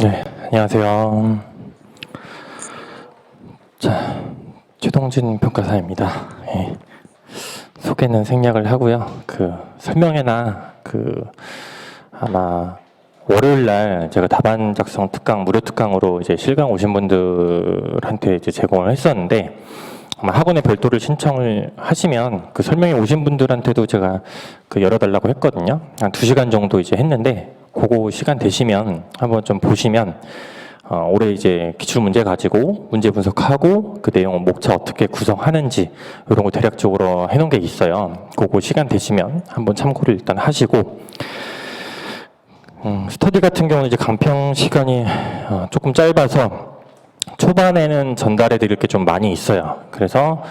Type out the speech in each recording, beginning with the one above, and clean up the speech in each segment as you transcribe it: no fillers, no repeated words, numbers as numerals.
네, 안녕하세요. 자, 최동진 평가사입니다. 예, 소개는 생략을 하고요. 설명회나 아마 월요일날 제가 답안 작성 특강, 무료 특강으로 이제 실강 오신 분들한테 이제 제공을 했었는데, 아마 학원에 별도를 신청을 하시면 그 설명회 오신 분들한테도 제가 열어달라고 했거든요. 한 2시간 정도 이제 했는데, 그거 시간 되시면 한번 좀 보시면 올해 이제 기출 문제 가지고 문제 분석하고 그 내용 목차 어떻게 구성하는지 이런 거 대략적으로 해놓은 게 있어요. 그거 시간 되시면 한번 참고를 일단 하시고, 스터디 같은 경우는 이제 강평 시간이 조금 짧아서 초반에는 전달해 드릴 게 좀 많이 있어요. 그래서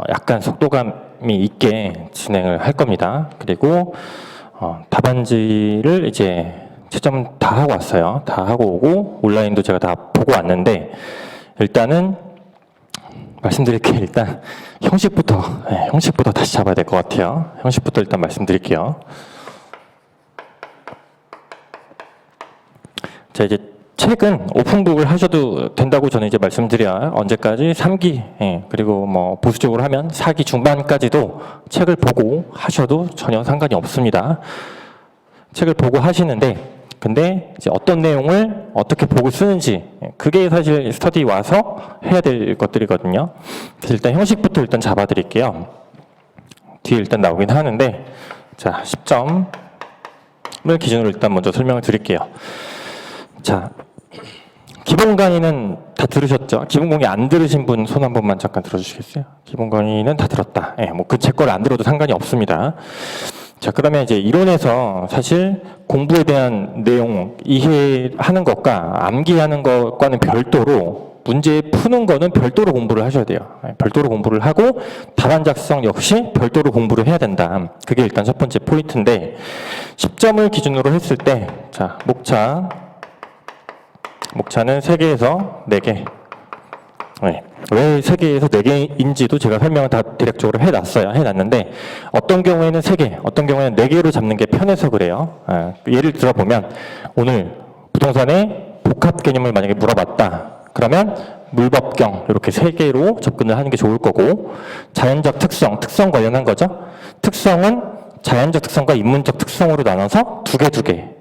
약간 속도감이 있게 진행을 할 겁니다. 그리고 답안지를 이제 채점 다 하고 왔어요. 다 하고 오고 온라인도 제가 다 보고 왔는데, 일단은 말씀드릴 게 일단 형식부터 다시 잡아야 될 것 같아요. 형식부터 일단 말씀드릴게요. 자, 이제 책은 오픈북을 하셔도 된다고 저는 이제 말씀드려요. 언제까지? 3기, 그리고 뭐 보수적으로 하면 4기 중반까지도 책을 보고 하셔도 전혀 상관이 없습니다. 책을 보고 하시는데, 근데 이제 어떤 내용을 어떻게 보고 쓰는지, 그게 사실 스터디 와서 해야 될 것들이거든요. 그래서 일단 형식부터 일단 잡아드릴게요. 뒤에 일단 나오긴 하는데, 자, 10점을 기준으로 일단 먼저 설명을 드릴게요. 자, 기본 강의는 다 들으셨죠? 기본 강의 안 들으신 분 손 한 번만 잠깐 들어주시겠어요? 기본 강의는 다 들었다. 제 걸 안 들어도 상관이 없습니다. 자, 그러면 이제 이론에서 사실 공부에 대한 내용 이해하는 것과 암기하는 것과는 별도로 문제 푸는 거는 별도로 공부를 하셔야 돼요. 별도로 공부를 하고 답안 작성 역시 별도로 공부를 해야 된다. 그게 일단 첫 번째 포인트인데, 10점을 기준으로 했을 때, 자, 목차는 3개에서 4개. 왜 3개에서 4개인지도 제가 설명을 다 대략적으로 해놨는데, 어떤 경우에는 3개, 어떤 경우에는 4개로 잡는 게 편해서 그래요. 예를 들어보면, 오늘 부동산의 복합 개념을 만약에 물어봤다. 그러면 물법경 이렇게 3개로 접근을 하는 게 좋을 거고, 자연적 특성 관련한 거죠. 특성은 자연적 특성과 인문적 특성으로 나눠서 두 개.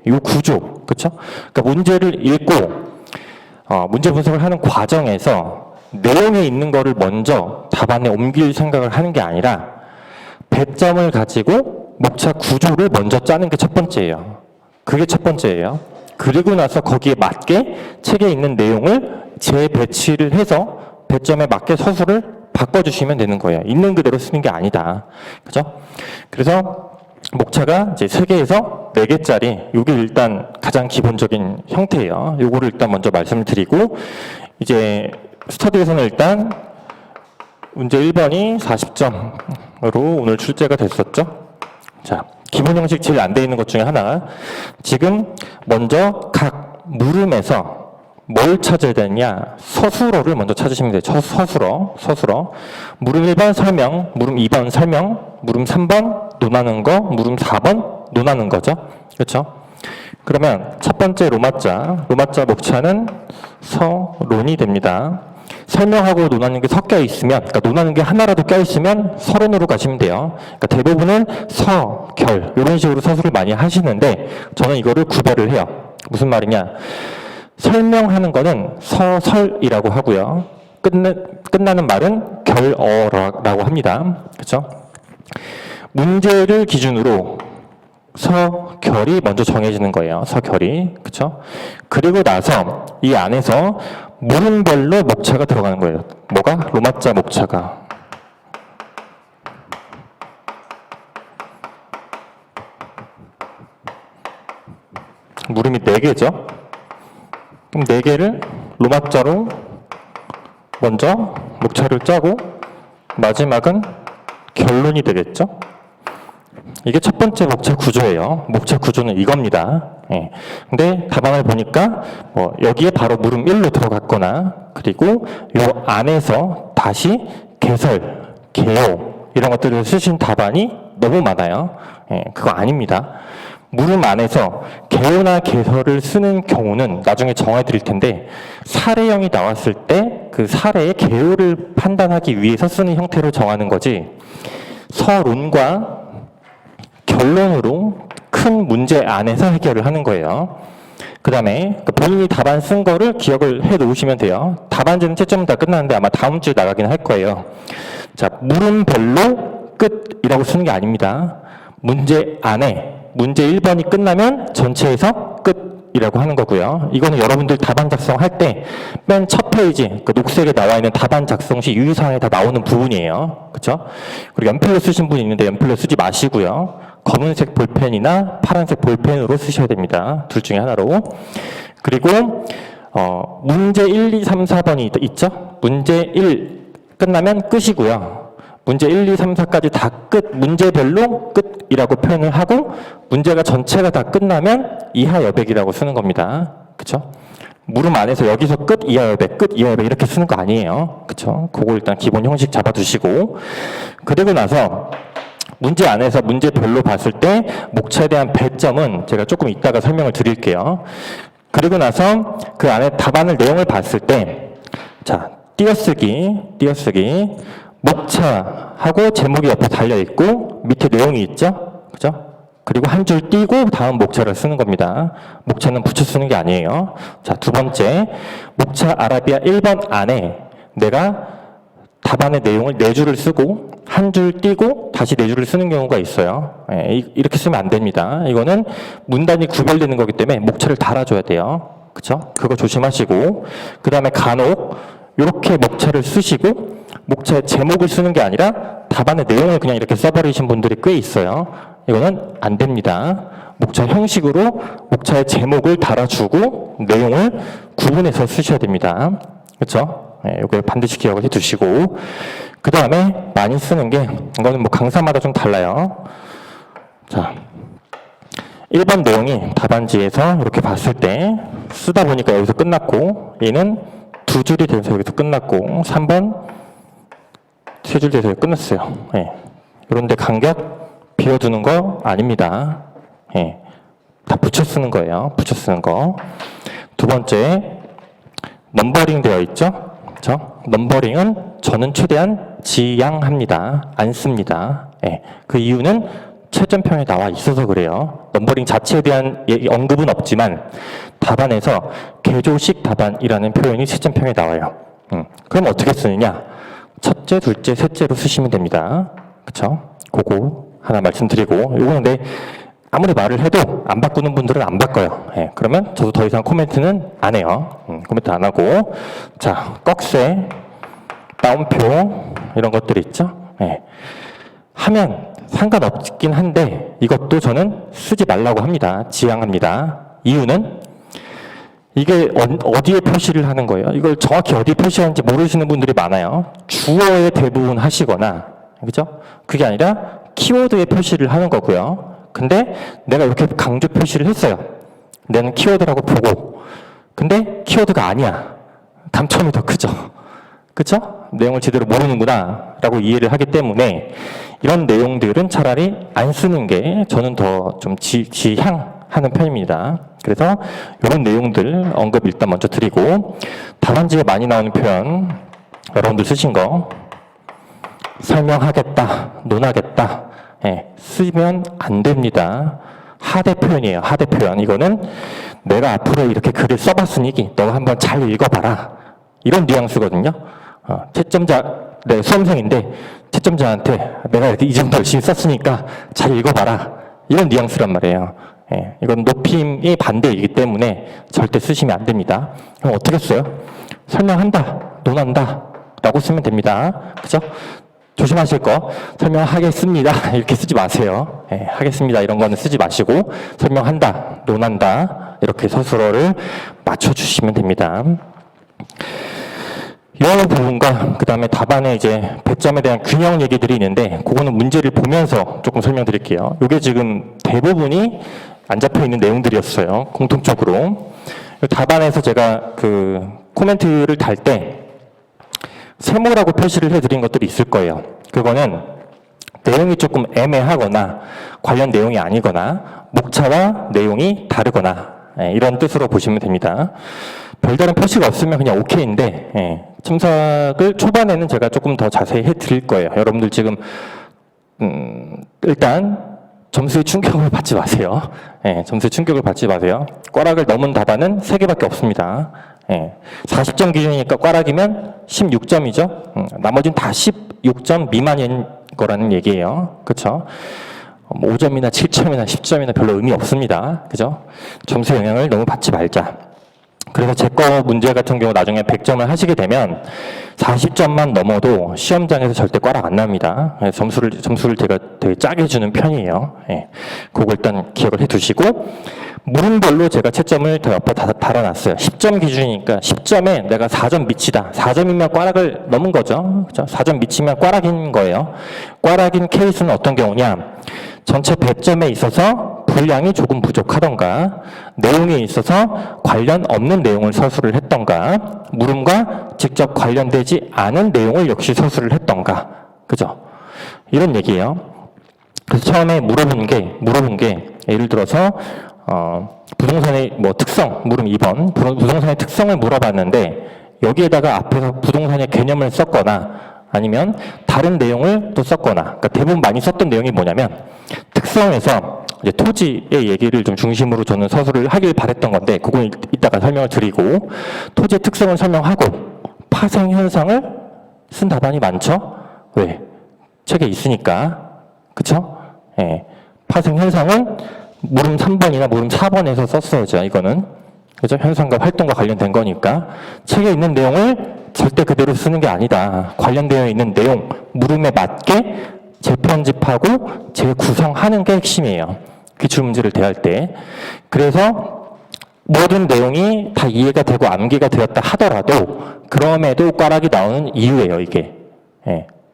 이 구조, 그렇죠? 그러니까 문제를 읽고 문제 분석을 하는 과정에서 내용에 있는 거를 먼저 답안에 옮길 생각을 하는 게 아니라 배점을 가지고 목차 구조를 먼저 짜는 게 첫 번째예요. 그게 첫 번째예요. 그리고 나서 거기에 맞게 책에 있는 내용을 재배치를 해서 배점에 맞게 서술을 바꿔주시면 되는 거예요. 있는 그대로 쓰는 게 아니다. 그죠? 그래서 목차가 이제 3개에서 4개짜리, 이게 일단 가장 기본적인 형태예요. 요거를 일단 먼저 말씀을 드리고, 이제 스터디에서는 일단 문제 1번이 40점으로 오늘 출제가 됐었죠. 자, 기본 형식 제일 안 돼 있는 것 중에 하나. 지금 먼저 각 물음에서 뭘 찾아야 되느냐? 서술어를 먼저 찾으시면 돼요. 서술어. 물음 1번 설명, 물음 2번 설명, 물음 3번 논하는 거, 물음 4번 논하는 거죠. 그렇죠? 그러면 첫 번째 로마자 목차는 서론이 됩니다. 설명하고 논하는 게 섞여 있으면, 그러니까 논하는 게 하나라도 껴 있으면 서론으로 가시면 돼요. 그러니까 대부분은 서, 결 이런 식으로 서술을 많이 하시는데, 저는 이거를 구별을 해요. 무슨 말이냐? 설명하는 거는 서설이라고 하고요. 끝나는 말은 결어라고 합니다. 그렇죠? 문제를 기준으로 서결이 먼저 정해지는 거예요. 서결이. 그렇죠? 그리고 나서 이 안에서 물음별로 목차가 들어가는 거예요. 뭐가? 로마자 목차가. 물음이 4개죠. 그럼 4개를 로마자로 먼저 목차를 짜고 마지막은 결론이 되겠죠. 이게 첫 번째 목차 구조예요. 목차 구조는 이겁니다. 근데 답안을 보니까 여기에 바로 물음 1로 들어갔거나, 그리고 요 안에서 다시 개설, 개요 이런 것들을 쓰신 답안이 너무 많아요. 그거 아닙니다. 물음 안에서 개요나 개서를 쓰는 경우는 나중에 정해 드릴 텐데 사례형이 나왔을 때 그 사례의 개요를 판단하기 위해서 쓰는 형태로 정하는 거지 서론과 결론으로 큰 문제 안에서 해결을 하는 거예요. 그 다음에 본인이 답안 쓴 거를 기억을 해 놓으시면 돼요. 답안지는 채점은 다 끝났는데 아마 다음 주에 나가긴 할 거예요. 자, 물음별로 끝이라고 쓰는 게 아닙니다. 문제 안에 문제 1번이 끝나면 전체에서 끝이라고 하는 거고요. 이거는 여러분들 답안 작성할 때 맨 첫 페이지 그 녹색에 나와 있는 답안 작성 시 유의사항에 다 나오는 부분이에요. 그렇죠? 그리고 연필로 쓰신 분이 있는데 연필로 쓰지 마시고요. 검은색 볼펜이나 파란색 볼펜으로 쓰셔야 됩니다. 둘 중에 하나로. 그리고 문제 1, 2, 3, 4번이 있죠? 문제 1 끝나면 끝이고요. 문제 1, 2, 3, 4까지 다 끝, 문제별로 끝이라고 표현을 하고 문제가 전체가 다 끝나면 이하 여백이라고 쓰는 겁니다. 그쵸? 물음 안에서 여기서 끝, 이하 여백, 끝, 이하 여백 이렇게 쓰는 거 아니에요. 그쵸? 그거 일단 기본 형식 잡아두시고 그리고 나서 문제 안에서 문제별로 봤을 때 목차에 대한 배점은 제가 조금 이따가 설명을 드릴게요. 그리고 나서 그 안에 답안을 내용을 봤을 때 자, 띄어쓰기 목차하고 제목이 옆에 달려있고 밑에 내용이 있죠? 그죠? 그리고 한 줄 띄고 다음 목차를 쓰는 겁니다. 목차는 붙여 쓰는 게 아니에요. 자, 두 번째 목차 아라비아 1번 안에 내가 답안의 내용을 4줄을 쓰고 한 줄 띄고 다시 4줄을 쓰는 경우가 있어요. 이렇게 쓰면 안 됩니다. 이거는 문단이 구별되는 거기 때문에 목차를 달아줘야 돼요. 그쵸? 그거 조심하시고 그 다음에 간혹 이렇게 목차를 쓰시고 목차의 제목을 쓰는 게 아니라 답안의 내용을 그냥 이렇게 써버리신 분들이 꽤 있어요. 이거는 안 됩니다. 목차 형식으로 목차의 제목을 달아주고 내용을 구분해서 쓰셔야 됩니다. 그렇죠? 이걸 반드시 기억을 해두시고 그 다음에 많이 쓰는 게 이거는 뭐 강사마다 좀 달라요. 자, 1번 내용이 답안지에서 이렇게 봤을 때 쓰다 보니까 여기서 끝났고 얘는 2줄이 돼서 여기서 끝났고 3번 3줄 돼서 끝났어요. 이런데 간격 비워두는 거 아닙니다. 다 붙여 쓰는 거예요. 붙여 쓰는 거. 두 번째 넘버링 되어 있죠? 그렇죠? 넘버링은 저는 최대한 지양합니다. 안 씁니다. 그 이유는 채점표에 나와 있어서 그래요. 넘버링 자체에 대한 언급은 없지만 답안에서 개조식 답안이라는 표현이 채점표에 나와요. 그럼 어떻게 쓰느냐? 첫째, 둘째, 셋째로 쓰시면 됩니다. 그쵸? 그거 하나 말씀드리고 이거는 근데 아무리 말을 해도 안 바꾸는 분들은 안 바꿔요. 그러면 저도 더 이상 코멘트는 안 해요. 코멘트 안 하고 자, 꺽쇠, 따옴표 이런 것들이 있죠? 하면 상관없긴 한데 이것도 저는 쓰지 말라고 합니다. 지양합니다. 이유는 이게 어디에 표시를 하는 거예요? 이걸 정확히 어디에 표시하는지 모르시는 분들이 많아요. 주어에 대부분 하시거나, 그죠? 그게 아니라 키워드에 표시를 하는 거고요. 근데 내가 이렇게 강조 표시를 했어요. 내는 키워드라고 보고. 근데 키워드가 아니야. 감점이 더 크죠? 그죠? 내용을 제대로 모르는구나 라고 이해를 하기 때문에 이런 내용들은 차라리 안 쓰는 게 저는 더 좀 지향하는 편입니다. 그래서 이런 내용들 언급 일단 먼저 드리고 답안지에 많이 나오는 표현 여러분들 쓰신 거 설명하겠다, 논하겠다 쓰면 안 됩니다. 하대 표현이에요. 하대 표현. 이거는 내가 앞으로 이렇게 글을 써봤으니 너가 한번 잘 읽어봐라. 이런 뉘앙스거든요. 채점자, 내 수험생인데 채점자한테 내가 이렇게 이 정도 열심히 썼으니까 잘 읽어봐라. 이런 뉘앙스란 말이에요. 이건 높임이 반대이기 때문에 절대 쓰시면 안 됩니다. 그럼 어떻게 써요? 설명한다, 논한다 라고 쓰면 됩니다. 그죠? 조심하실 거 설명하겠습니다 이렇게 쓰지 마세요. 하겠습니다 이런 거는 쓰지 마시고 설명한다, 논한다 이렇게 서술어를 맞춰주시면 됩니다. 이런 부분과 그 다음에 답안에 이제 배점에 대한 균형 얘기들이 있는데 그거는 문제를 보면서 조금 설명드릴게요. 이게 지금 대부분이 안 잡혀 있는 내용들이었어요. 공통적으로 답안에서 제가 그 코멘트를 달 때 세모라고 표시를 해드린 것들이 있을 거예요. 그거는 내용이 조금 애매하거나 관련 내용이 아니거나 목차와 내용이 다르거나 이런 뜻으로 보시면 됩니다. 별다른 표시가 없으면 그냥 오케이인데 첨삭을 초반에는 제가 조금 더 자세히 해드릴 거예요. 여러분들 지금 일단 점수에 충격을 받지 마세요. 점수에 충격을 받지 마세요. 꽈락을 넘은 답안은 3개밖에 없습니다. 40점 기준이니까 꽈락이면 16점이죠. 나머지는 다 16점 미만인 거라는 얘기예요. 그렇죠? 5점이나 7점이나 10점이나 별로 의미 없습니다. 그죠? 점수 영향을 너무 받지 말자. 그래서 제 거 문제 같은 경우 나중에 100점을 하시게 되면 40점만 넘어도 시험장에서 절대 꽈락 안 납니다. 점수를 제가 되게 짜게 주는 편이에요. 그거 일단 기억을 해 두시고, 물음별로 제가 채점을 더 옆에 달아놨어요. 10점 기준이니까 10점에 내가 4점 미치다. 4점이면 꽈락을 넘은 거죠. 그죠? 4점 미치면 꽈락인 거예요. 꽈락인 케이스는 어떤 경우냐? 전체 100점에 있어서 분량이 조금 부족하던가, 내용에 있어서 관련 없는 내용을 서술을 했던가, 물음과 직접 관련되지 않은 내용을 역시 서술을 했던가, 그죠? 이런 얘기예요. 그래서 처음에 물어본 게 예를 들어서 부동산의 특성, 물음 2번, 부동산의 특성을 물어봤는데 여기에다가 앞에서 부동산의 개념을 썼거나 아니면 다른 내용을 또 썼거나, 그러니까 대부분 많이 썼던 내용이 뭐냐면 특성에서 이제 토지의 얘기를 좀 중심으로 저는 서술을 하길 바랬던 건데, 그건 이따가 설명을 드리고, 토지의 특성을 설명하고 파생 현상을 쓴 답안이 많죠. 왜? 책에 있으니까. 그쵸? 파생 현상은 물음 3번이나 물음 4번에서 썼어야죠. 이거는. 그죠? 현상과 활동과 관련된 거니까 책에 있는 내용을 절대 그대로 쓰는 게 아니다. 관련되어 있는 내용, 물음에 맞게 재편집하고 재구성하는 게 핵심이에요. 기출문제를 대할 때. 그래서 모든 내용이 다 이해가 되고 암기가 되었다 하더라도 그럼에도 꽈락이 나오는 이유예요, 이게.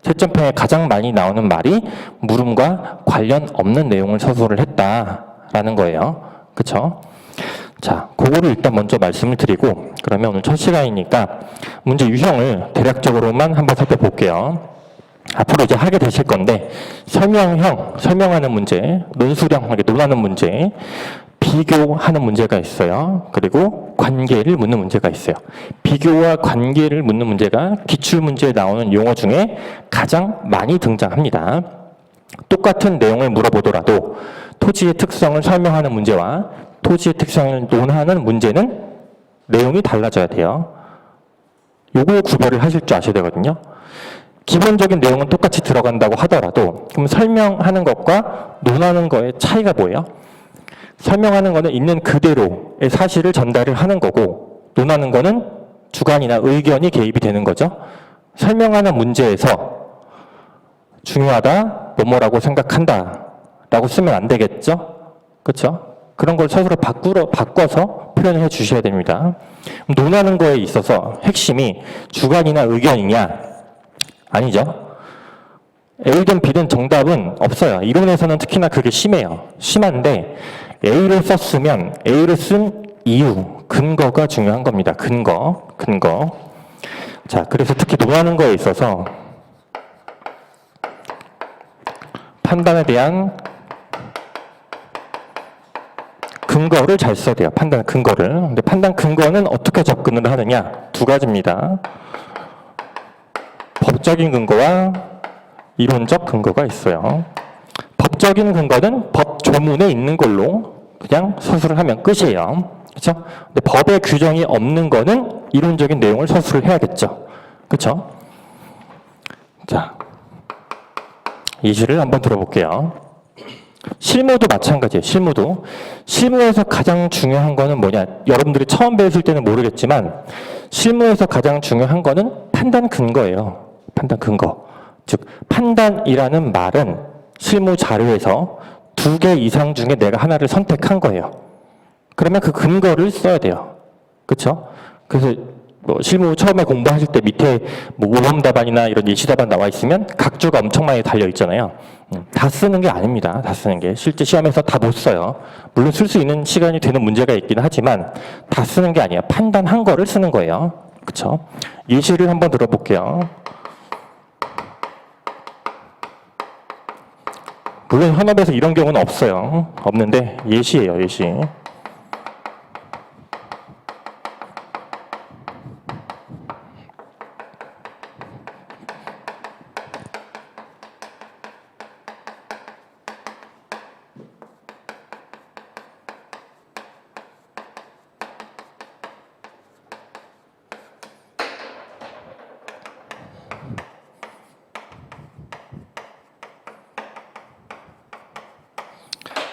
채점편에 가장 많이 나오는 말이 물음과 관련 없는 내용을 서술을 했다라는 거예요. 그쵸? 자, 그거를 일단 먼저 말씀을 드리고, 그러면 오늘 첫 시간이니까 문제 유형을 대략적으로만 한번 살펴볼게요. 앞으로 이제 하게 되실 건데, 설명형, 설명하는 문제, 논술형, 논하는 문제, 비교하는 문제가 있어요. 그리고 관계를 묻는 문제가 있어요. 비교와 관계를 묻는 문제가 기출문제에 나오는 용어 중에 가장 많이 등장합니다. 똑같은 내용을 물어보더라도 토지의 특성을 설명하는 문제와 토지의 특성을 논하는 문제는 내용이 달라져야 돼요. 요거 구별을 하실 줄 아셔야 되거든요. 기본적인 내용은 똑같이 들어간다고 하더라도 그럼 설명하는 것과 논하는 거의 차이가 뭐예요? 설명하는 거는 있는 그대로의 사실을 전달을 하는 거고, 논하는 거는 주관이나 의견이 개입이 되는 거죠. 설명하는 문제에서 중요하다, 뭐뭐라고 생각한다 라고 쓰면 안 되겠죠? 그렇죠? 그런 걸 서술을 바꿔서 표현을 해 주셔야 됩니다. 논하는 거에 있어서 핵심이 주관이나 의견이냐? 아니죠. A든 B든 정답은 없어요. 이론에서는 특히나 그게 심해요. 심한데 A를 썼으면 A를 쓴 이유, 근거가 중요한 겁니다. 근거. 자, 그래서 특히 논하는 거에 있어서 판단에 대한 근거를 잘 써야 돼요. 판단 근거를. 근데 판단 근거는 어떻게 접근을 하느냐? 두 가지입니다. 법적인 근거와 이론적 근거가 있어요. 법적인 근거는 법 조문에 있는 걸로 그냥 서술을 하면 끝이에요. 그렇죠? 근데 법에 규정이 없는 거는 이론적인 내용을 서술을 해야겠죠. 그렇죠? 자, 예시를 한번 들어볼게요. 실무도 마찬가지예요. 실무에서 가장 중요한 거는 뭐냐? 여러분들이 처음 배웠을 때는 모르겠지만 실무에서 가장 중요한 거는 판단 근거예요. 판단 근거. 즉 판단이라는 말은 실무 자료에서 2개 이상 중에 내가 하나를 선택한 거예요. 그러면 그 근거를 써야 돼요. 그렇죠? 그래서 실무 처음에 공부하실 때 밑에 모범 답안이나 이런 예시 답안 나와 있으면 각주가 엄청 많이 달려 있잖아요. 다 쓰는 게 아닙니다. 다 쓰는 게 실제 시험에서 다 못 써요. 물론 쓸 수 있는 시간이 되는 문제가 있긴 하지만 다 쓰는 게 아니에요. 판단한 거를 쓰는 거예요. 그렇죠? 예시를 한번 들어볼게요. 물론 현업에서 이런 경우는 없어요. 없는데 예시예요, 예시.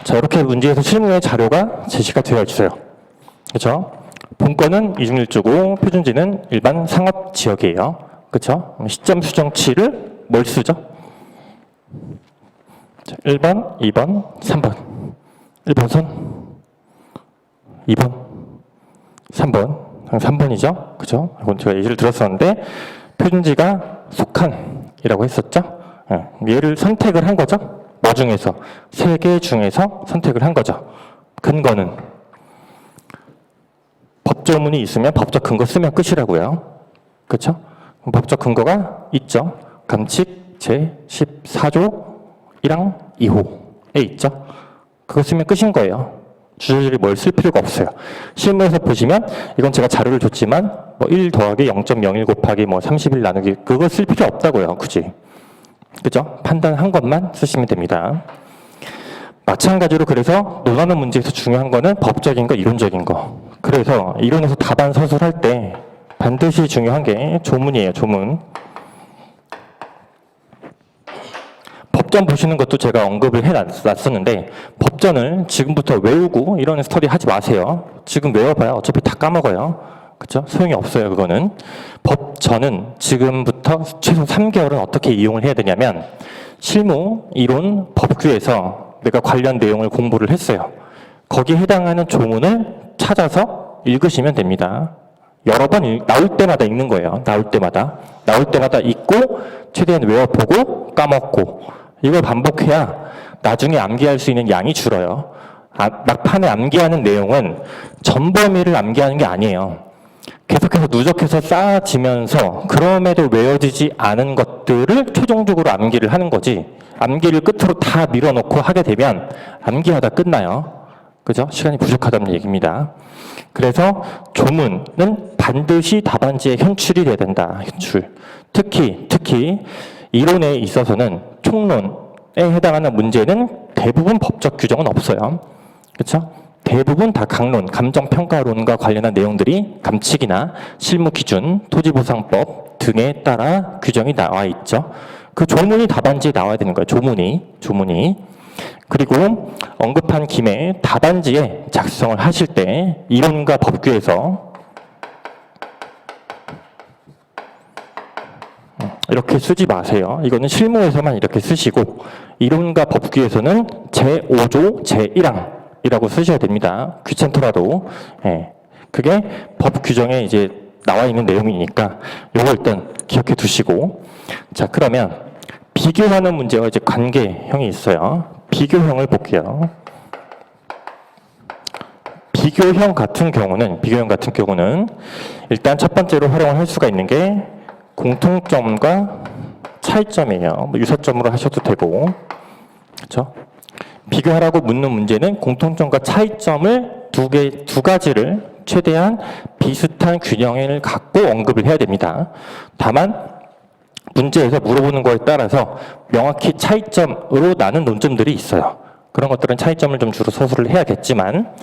자, 이렇게 문제에서 실무의 자료가 제시가 되어 있어요. 그렇죠? 본건은 이중일주고 표준지는 일반 상업 지역이에요. 그렇죠? 시점 수정치를 뭘 쓰죠? 자, 1번, 2번, 3번. 1번 선, 2번, 3번. 3번이죠? 그죠? 이건 제가 예시를 들었었는데 표준지가 속한이라고 했었죠? 얘를 선택을 한 거죠? 뭐 중에서? 3개 중에서 선택을 한 거죠. 근거는? 법조문이 있으면 법적 근거 쓰면 끝이라고요. 그렇죠? 법적 근거가 있죠. 감칙 제14조 1항 2호에 있죠. 그거 쓰면 끝인 거예요. 주저들이 뭘 쓸 필요가 없어요. 실무에서 보시면 이건 제가 자료를 줬지만 뭐 1 더하기 0.01 곱하기 뭐 31 나누기 그거 쓸 필요 없다고요. 굳이. 그죠? 판단한 것만 쓰시면 됩니다. 마찬가지로 그래서 논하는 문제에서 중요한 거는 법적인 거, 이론적인 거. 그래서 이론에서 답안 서술할 때 반드시 중요한 게 조문이에요. 조문. 법전 보시는 것도 제가 언급을 해놨었는데 법전을 지금부터 외우고 이런 스터디 하지 마세요. 지금 외워봐야 어차피 다 까먹어요. 그렇죠? 소용이 없어요. 그거는. 법전은 지금부터 최소 3개월은 어떻게 이용을 해야 되냐면 실무, 이론, 법규에서 내가 관련 내용을 공부를 했어요. 거기에 해당하는 조문을 찾아서 읽으시면 됩니다. 여러 번 나올 때마다 읽는 거예요. 나올 때마다 읽고 최대한 외워보고 까먹고 이걸 반복해야 나중에 암기할 수 있는 양이 줄어요. 막판에 암기하는 내용은 전범위를 암기하는 게 아니에요. 계속해서 누적해서 쌓아지면서 그럼에도 외워지지 않은 것들을 최종적으로 암기를 하는 거지 암기를 끝으로 다 밀어놓고 하게 되면 암기하다 끝나요. 그죠? 시간이 부족하다는 얘기입니다. 그래서 조문은 반드시 답안지에 현출이 돼야 된다. 현출. 특히 이론에 있어서는 총론에 해당하는 문제는 대부분 법적 규정은 없어요. 그렇죠? 대부분 다 강론, 감정평가론과 관련한 내용들이 감칙이나 실무기준, 토지보상법 등에 따라 규정이 나와 있죠. 그 조문이 답안지에 나와야 되는 거예요. 조문이. 그리고 언급한 김에 답안지에 작성을 하실 때 이론과 법규에서 이렇게 쓰지 마세요. 이거는 실무에서만 이렇게 쓰시고 이론과 법규에서는 제5조 제1항 이라고 쓰셔야 됩니다. 귀찮더라도. 예. 그게 법 규정에 이제 나와 있는 내용이니까 요거 일단 기억해 두시고. 자, 그러면 비교하는 문제와 이제 관계형이 있어요. 비교형을 볼게요. 비교형 같은 경우는 일단 첫 번째로 활용을 할 수가 있는 게 공통점과 차이점이에요. 뭐 유사점으로 하셔도 되고. 그렇죠? 비교하라고 묻는 문제는 공통점과 차이점을 두 가지를 최대한 비슷한 균형을 갖고 언급을 해야 됩니다. 다만 문제에서 물어보는 거에 따라서 명확히 차이점으로 나눈 논점들이 있어요. 그런 것들은 차이점을 좀 주로 서술을 해야겠지만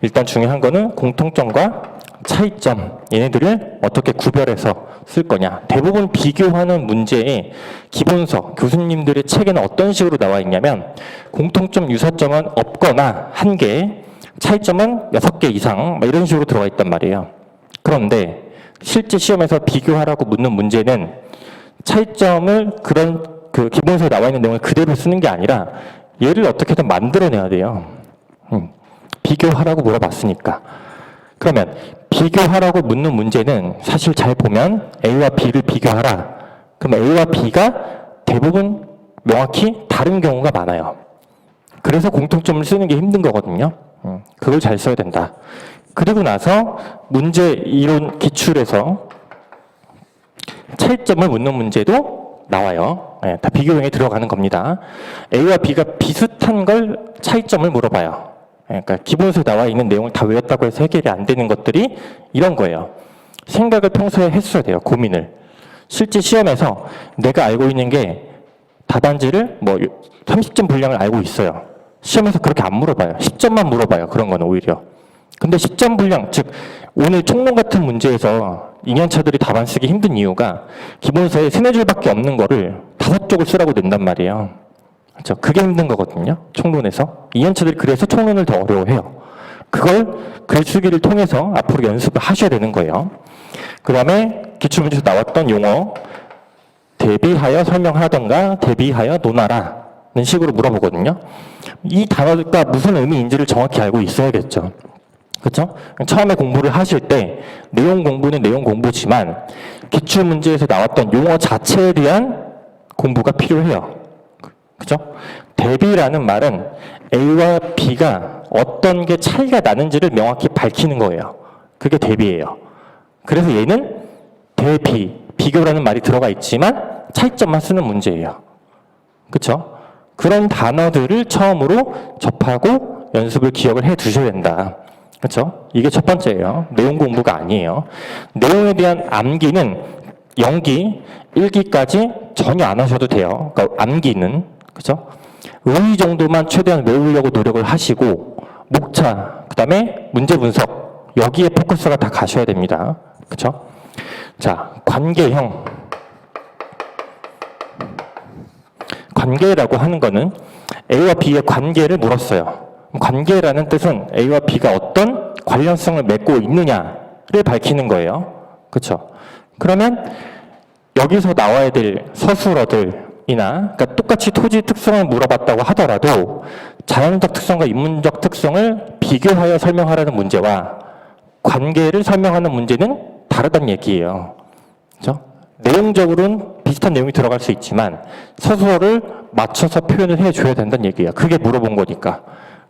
일단 중요한 거는 공통점과 차이점 얘네들을 어떻게 구별해서 쓸 거냐. 대부분 비교하는 문제의 기본서 교수님들의 책에는 어떤 식으로 나와 있냐면 공통점 유사점은 없거나 1개 차이점은 6개 이상 이런 식으로 들어가 있단 말이에요. 그런데 실제 시험에서 비교하라고 묻는 문제는 차이점을 그런 그 기본서에 나와 있는 내용을 그대로 쓰는 게 아니라 얘를 어떻게든 만들어내야 돼요. 비교하라고 물어봤으니까. 그러면 비교하라고 묻는 문제는 사실 잘 보면 A와 B를 비교하라. 그럼 A와 B가 대부분 명확히 다른 경우가 많아요. 그래서 공통점을 쓰는 게 힘든 거거든요. 그걸 잘 써야 된다. 그리고 나서 문제 이론 기출에서 차이점을 묻는 문제도 나와요. 예, 다 비교형에 들어가는 겁니다. A와 B가 비슷한 걸 차이점을 물어봐요. 예, 그러니까 기본서에 나와 있는 내용을 다 외웠다고 해서 해결이 안 되는 것들이 이런 거예요. 생각을 평소에 했어야 돼요. 고민을. 실제 시험에서 내가 알고 있는 게 답안지를 뭐 30점 분량을 알고 있어요. 시험에서 그렇게 안 물어봐요. 10점만 물어봐요. 그런 건 오히려. 근데 10점 분량, 즉 오늘 총론 같은 문제에서 2년차들이 답안 쓰기 힘든 이유가 기본서에 3-4줄밖에 없는 거를 5쪽을 쓰라고 낸단 말이에요. 그렇죠? 그게 힘든 거거든요. 총론에서. 2년차들이 그래서 총론을 더 어려워해요. 그걸 글쓰기를 통해서 앞으로 연습을 하셔야 되는 거예요. 그 다음에 기출문제에서 나왔던 용어 대비하여 설명하던가 대비하여 논하라는 식으로 물어보거든요. 이 단어가 무슨 의미인지를 정확히 알고 있어야겠죠. 그렇죠? 처음에 공부를 하실 때 내용 공부는 내용 공부지만 기출문제에서 나왔던 용어 자체에 대한 공부가 필요해요. 그렇죠? 대비라는 말은 A와 B가 어떤 게 차이가 나는지를 명확히 밝히는 거예요. 그게 대비예요. 그래서 얘는 대비, 비교라는 말이 들어가 있지만 차이점만 쓰는 문제예요. 그렇죠? 그런 단어들을 처음으로 접하고 연습을 기억을 해 두셔야 된다. 그렇죠? 이게 첫 번째예요. 내용 공부가 아니에요. 내용에 대한 암기는 0기, 1기까지 전혀 안 하셔도 돼요. 그러니까 암기는. 그렇죠? 의 정도만 최대한 외우려고 노력을 하시고 목차, 그 다음에 문제 분석 여기에 포커스가 다 가셔야 됩니다. 그렇죠? 자, 관계형. 관계라고 하는 거는 A와 B의 관계를 물었어요. 관계라는 뜻은 A와 B가 어떤 관련성을 맺고 있느냐를 밝히는 거예요. 그렇죠? 그러면 여기서 나와야 될 서술어들이나 그러니까 똑같이 토지 특성을 물어봤다고 하더라도 자연적 특성과 인문적 특성을 비교하여 설명하라는 문제와 관계를 설명하는 문제는 다르다는 얘기예요. 그렇죠? 내용적으로는 비슷한 내용이 들어갈 수 있지만 서술어를 맞춰서 표현을 해줘야 된다는 얘기예요. 그게 물어본 거니까.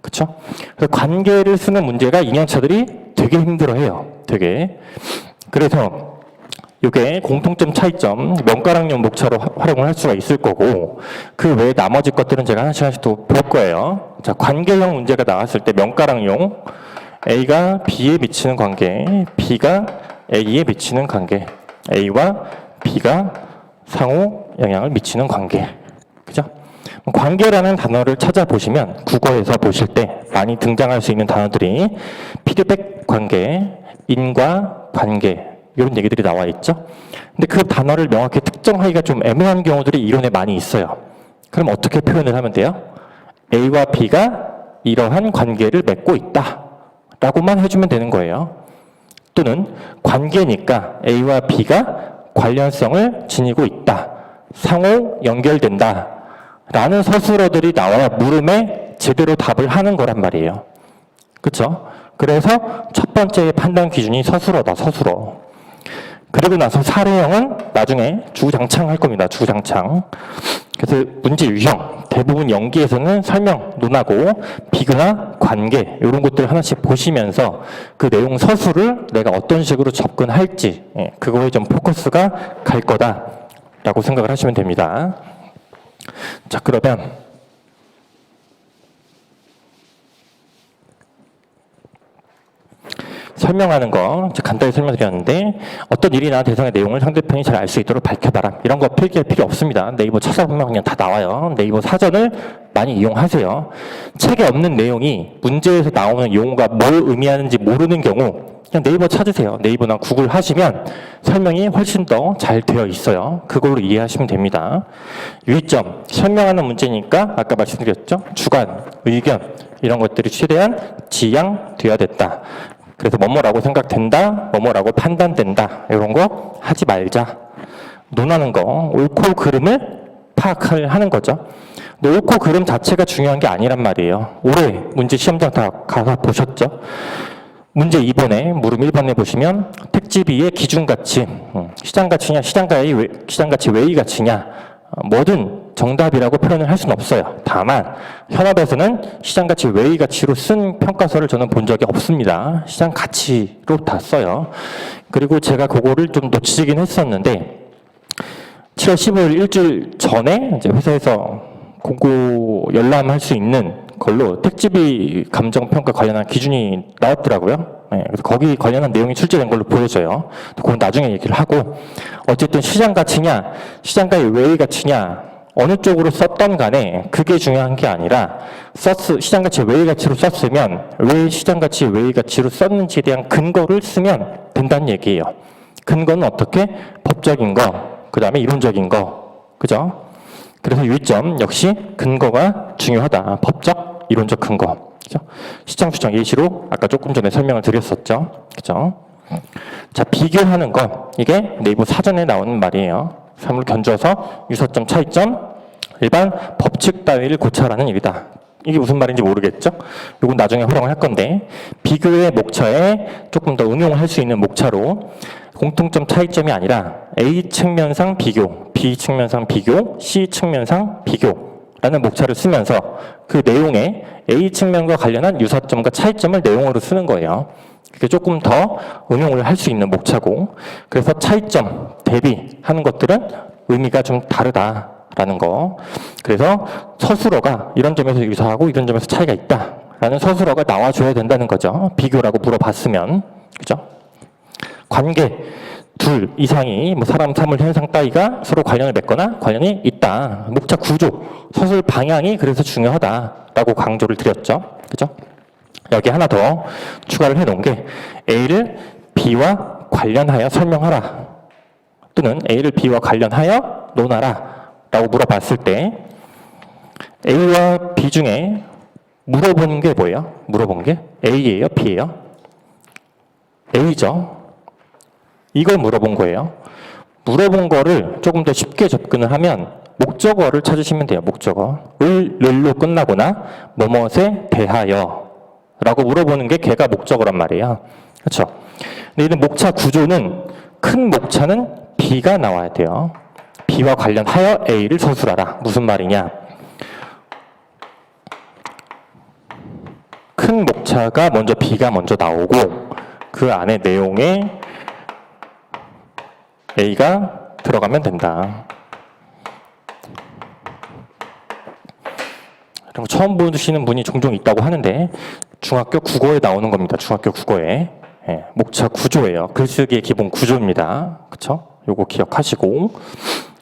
그렇죠? 관계를 쓰는 문제가 2년차들이 되게 힘들어해요. 되게. 그래서 이게 공통점 차이점 명가랑용 목차로 활용을 할 수가 있을 거고 그 외에 나머지 것들은 제가 하나씩 하나씩 또 볼 거예요. 자, 관계형 문제가 나왔을 때 명가랑용 A가 B에 미치는 관계, B가 A에 미치는 관계, A와 B가 상호 영향을 미치는 관계. 그죠? 관계라는 단어를 찾아보시면 국어에서 보실 때 많이 등장할 수 있는 단어들이 피드백 관계, 인과 관계 이런 얘기들이 나와 있죠. 근데 그 단어를 명확히 특정하기가 좀 애매한 경우들이 이론에 많이 있어요. 그럼 어떻게 표현을 하면 돼요? A와 B가 이러한 관계를 맺고 있다 라고만 해주면 되는 거예요. 또는 관계니까 A와 B가 관련성을 지니고 있다. 상호 연결된다. 라는 서술어들이 나와야 물음에 제대로 답을 하는 거란 말이에요. 그렇죠? 그래서 첫 번째 판단 기준이 서술어다. 서술어. 그리고 나서 사례형은 나중에 주구장창 할 겁니다. 주구장창. 그래서 문제 유형. 대부분 연기에서는 설명, 논하고 비교나 관계 이런 것들 하나씩 보시면서 그 내용 서술을 내가 어떤 식으로 접근할지 그거에 좀 포커스가 갈 거다라고 생각을 하시면 됩니다. 자, 그러면 설명하는 거 간단히 설명드렸는데 어떤 일이나 대상의 내용을 상대편이 잘 알 수 있도록 밝혀봐라. 이런 거 필기할 필요 없습니다. 네이버 찾아보면 그냥 다 나와요. 네이버 사전을 많이 이용하세요. 책에 없는 내용이 문제에서 나오는 용어가 뭘 의미하는지 모르는 경우 그냥 네이버 찾으세요. 네이버나 구글 하시면 설명이 훨씬 더 잘 되어 있어요. 그걸로 이해하시면 됩니다. 유의점, 설명하는 문제니까 아까 말씀드렸죠. 주관, 의견 이런 것들이 최대한 지양되어야 됐다. 그래서 뭐뭐라고 생각된다, 뭐뭐라고 판단된다 이런 거 하지 말자. 논하는 거, 옳고 그름을 파악을 하는 거죠. 근데 옳고 그름 자체가 중요한 게 아니란 말이에요. 올해 문제 시험장 다 가서 보셨죠? 문제 2번에 물음 1번에 보시면 택지비의 기준가치, 시장가치냐, 시장가치 외의 가치냐, 뭐든 정답이라고 표현을 할 수는 없어요. 다만 현업에서는 시장가치 외의 가치로 쓴 평가서를 저는 본 적이 없습니다. 시장가치로 다 써요. 그리고 제가 그거를 좀 놓치긴 했었는데 7월 15일 일주일 전에 이제 회사에서 공고 열람할 수 있는 걸로 택지비 감정평가 관련한 기준이 나왔더라고요. 네, 그래서 거기 관련한 내용이 출제된 걸로 보여져요. 그건 나중에 얘기를 하고, 어쨌든 시장 가치냐, 시장가의 외의 가치냐, 어느 쪽으로 썼던 간에 그게 중요한 게 아니라 시장 가치 외의 가치로 썼으면 왜 시장 가치 외의 가치로 썼는지에 대한 근거를 쓰면 된다는 얘기예요. 근거는 어떻게? 법적인 거, 그 다음에 이론적인 거, 그죠? 그래서 유의점 역시 근거가 중요하다. 법적, 이론적 근거. 그죠? 시장 수정 예시로 아까 조금 전에 설명을 드렸었죠. 그죠? 자, 비교하는 거. 이게 네이버 사전에 나오는 말이에요. 사물 견주어서 유사점, 차이점, 일반 법칙 따위를 고찰하는 일이다. 이게 무슨 말인지 모르겠죠? 이건 나중에 활용을 할 건데, 비교의 목차에 조금 더 응용을 할 수 있는 목차로 공통점, 차이점이 아니라 A 측면상 비교, B 측면상 비교, C 측면상 비교라는 목차를 쓰면서 그 내용에 A 측면과 관련한 유사점과 차이점을 내용으로 쓰는 거예요. 그게 조금 더 응용을 할 수 있는 목차고, 그래서 차이점, 대비하는 것들은 의미가 좀 다르다라는 거. 그래서 서술어가 이런 점에서 유사하고 이런 점에서 차이가 있다라는 서술어가 나와줘야 된다는 거죠. 비교라고 물어봤으면. 그죠? 관계, 둘 이상이 뭐 사람, 사물, 현상 따위가 서로 관련을 맺거나 관련이 있다. 목차 구조, 서술 방향이 그래서 중요하다라고 강조를 드렸죠. 그죠? 여기 하나 더 추가를 해놓은 게 A를 B와 관련하여 설명하라 또는 A를 B와 관련하여 논하라 라고 물어봤을 때 A와 B 중에 물어본 게 뭐예요? 물어본 게 A예요? B예요? A죠. 이걸 물어본 거예요. 물어본 거를 조금 더 쉽게 접근을 하면 목적어를 찾으시면 돼요. 목적어. 을로 끝나거나 뭐뭇에 대하여 라고 물어보는 게 걔가 목적어란 말이에요. 그렇죠? 근데 이런 목차 구조는 큰 목차는 B가 나와야 돼요. B와 관련하여 A를 서술하라. 무슨 말이냐? 큰 목차가 먼저 B가 먼저 나오고 그 안에 내용에 A가 들어가면 된다. 이런 거 처음 보시는 분이 종종 있다고 하는데 중학교 국어에 나오는 겁니다. 중학교 국어에. 예, 목차 구조예요. 글쓰기의 기본 구조입니다. 그쵸? 요거 기억하시고.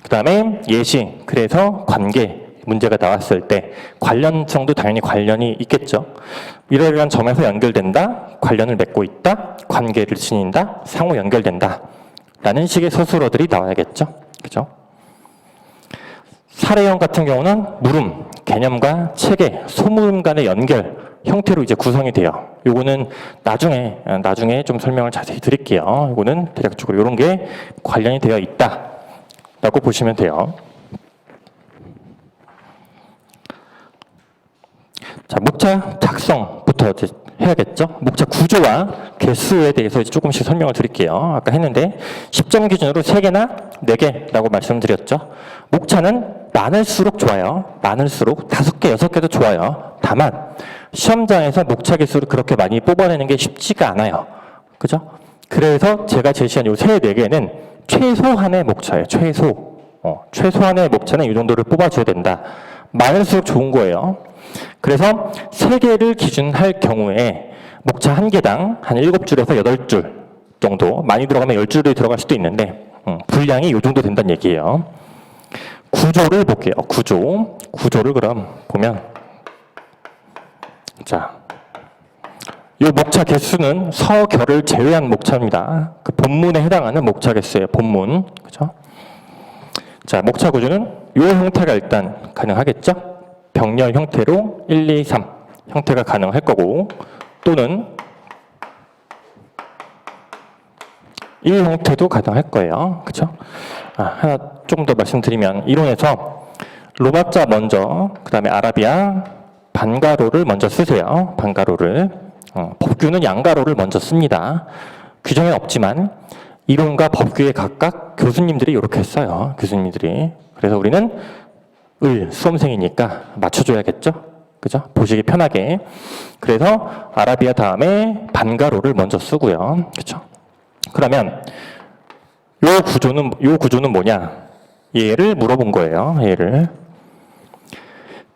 그 다음에 예시. 그래서 관계. 문제가 나왔을 때 관련성도 당연히 관련이 있겠죠. 이러이러한 점에서 연결된다. 관련을 맺고 있다. 관계를 지닌다. 상호 연결된다. 라는 식의 서술어들이 나와야겠죠. 그죠? 사례형 같은 경우는 물음, 개념과 체계, 소문 간의 연결 형태로 이제 구성이 돼요. 요거는 나중에 좀 설명을 자세히 드릴게요. 요거는 대략적으로 이런 게 관련이 되어 있다라고 보시면 돼요. 자, 목차 작성부터 이제 해야겠죠. 목차 구조와 개수에 대해서 이제 조금씩 설명을 드릴게요. 아까 했는데 10점 기준으로 3개나 4개라고 말씀드렸죠. 목차는 많을수록 좋아요. 많을수록 5개, 6개도 좋아요. 다만 시험장에서 목차 개수를 그렇게 많이 뽑아내는 게 쉽지가 않아요. 그죠? 그래서 제가 제시한 요 3, 4개는 최소한의 목차예요. 최소한의 목차는 이 정도를 뽑아줘야 된다. 많을수록 좋은 거예요. 그래서 3개를 기준할 경우에 목차 1개당 한 7줄에서 8줄 정도, 많이 들어가면 10줄이 들어갈 수도 있는데 분량이 이 정도 된다는 얘기예요. 구조를 볼게요. 구조를 그럼 보면 자, 이 목차 개수는 서결을 제외한 목차입니다. 그 본문에 해당하는 목차 개수예요. 본문. 그죠? 자, 목차 구조는 이 형태가 일단 가능하겠죠? 병렬 형태로 1, 2, 3 형태가 가능할 거고 또는 1 형태도 가능할 거예요. 그렇죠? 하나 좀 더 말씀드리면 이론에서 로마자 먼저 그 다음에 아라비아 반가로를 먼저 쓰세요. 반가로를. 법규는 양가로를 먼저 씁니다. 규정엔 없지만 이론과 법규에 각각 교수님들이 이렇게 써요. 교수님들이. 그래서 우리는 수험생이니까 맞춰줘야겠죠? 그죠? 보시기 편하게. 그래서 아라비아 다음에 반가로를 먼저 쓰고요. 그죠? 그러면 요 구조는 뭐냐? 얘를 물어본 거예요. 얘를.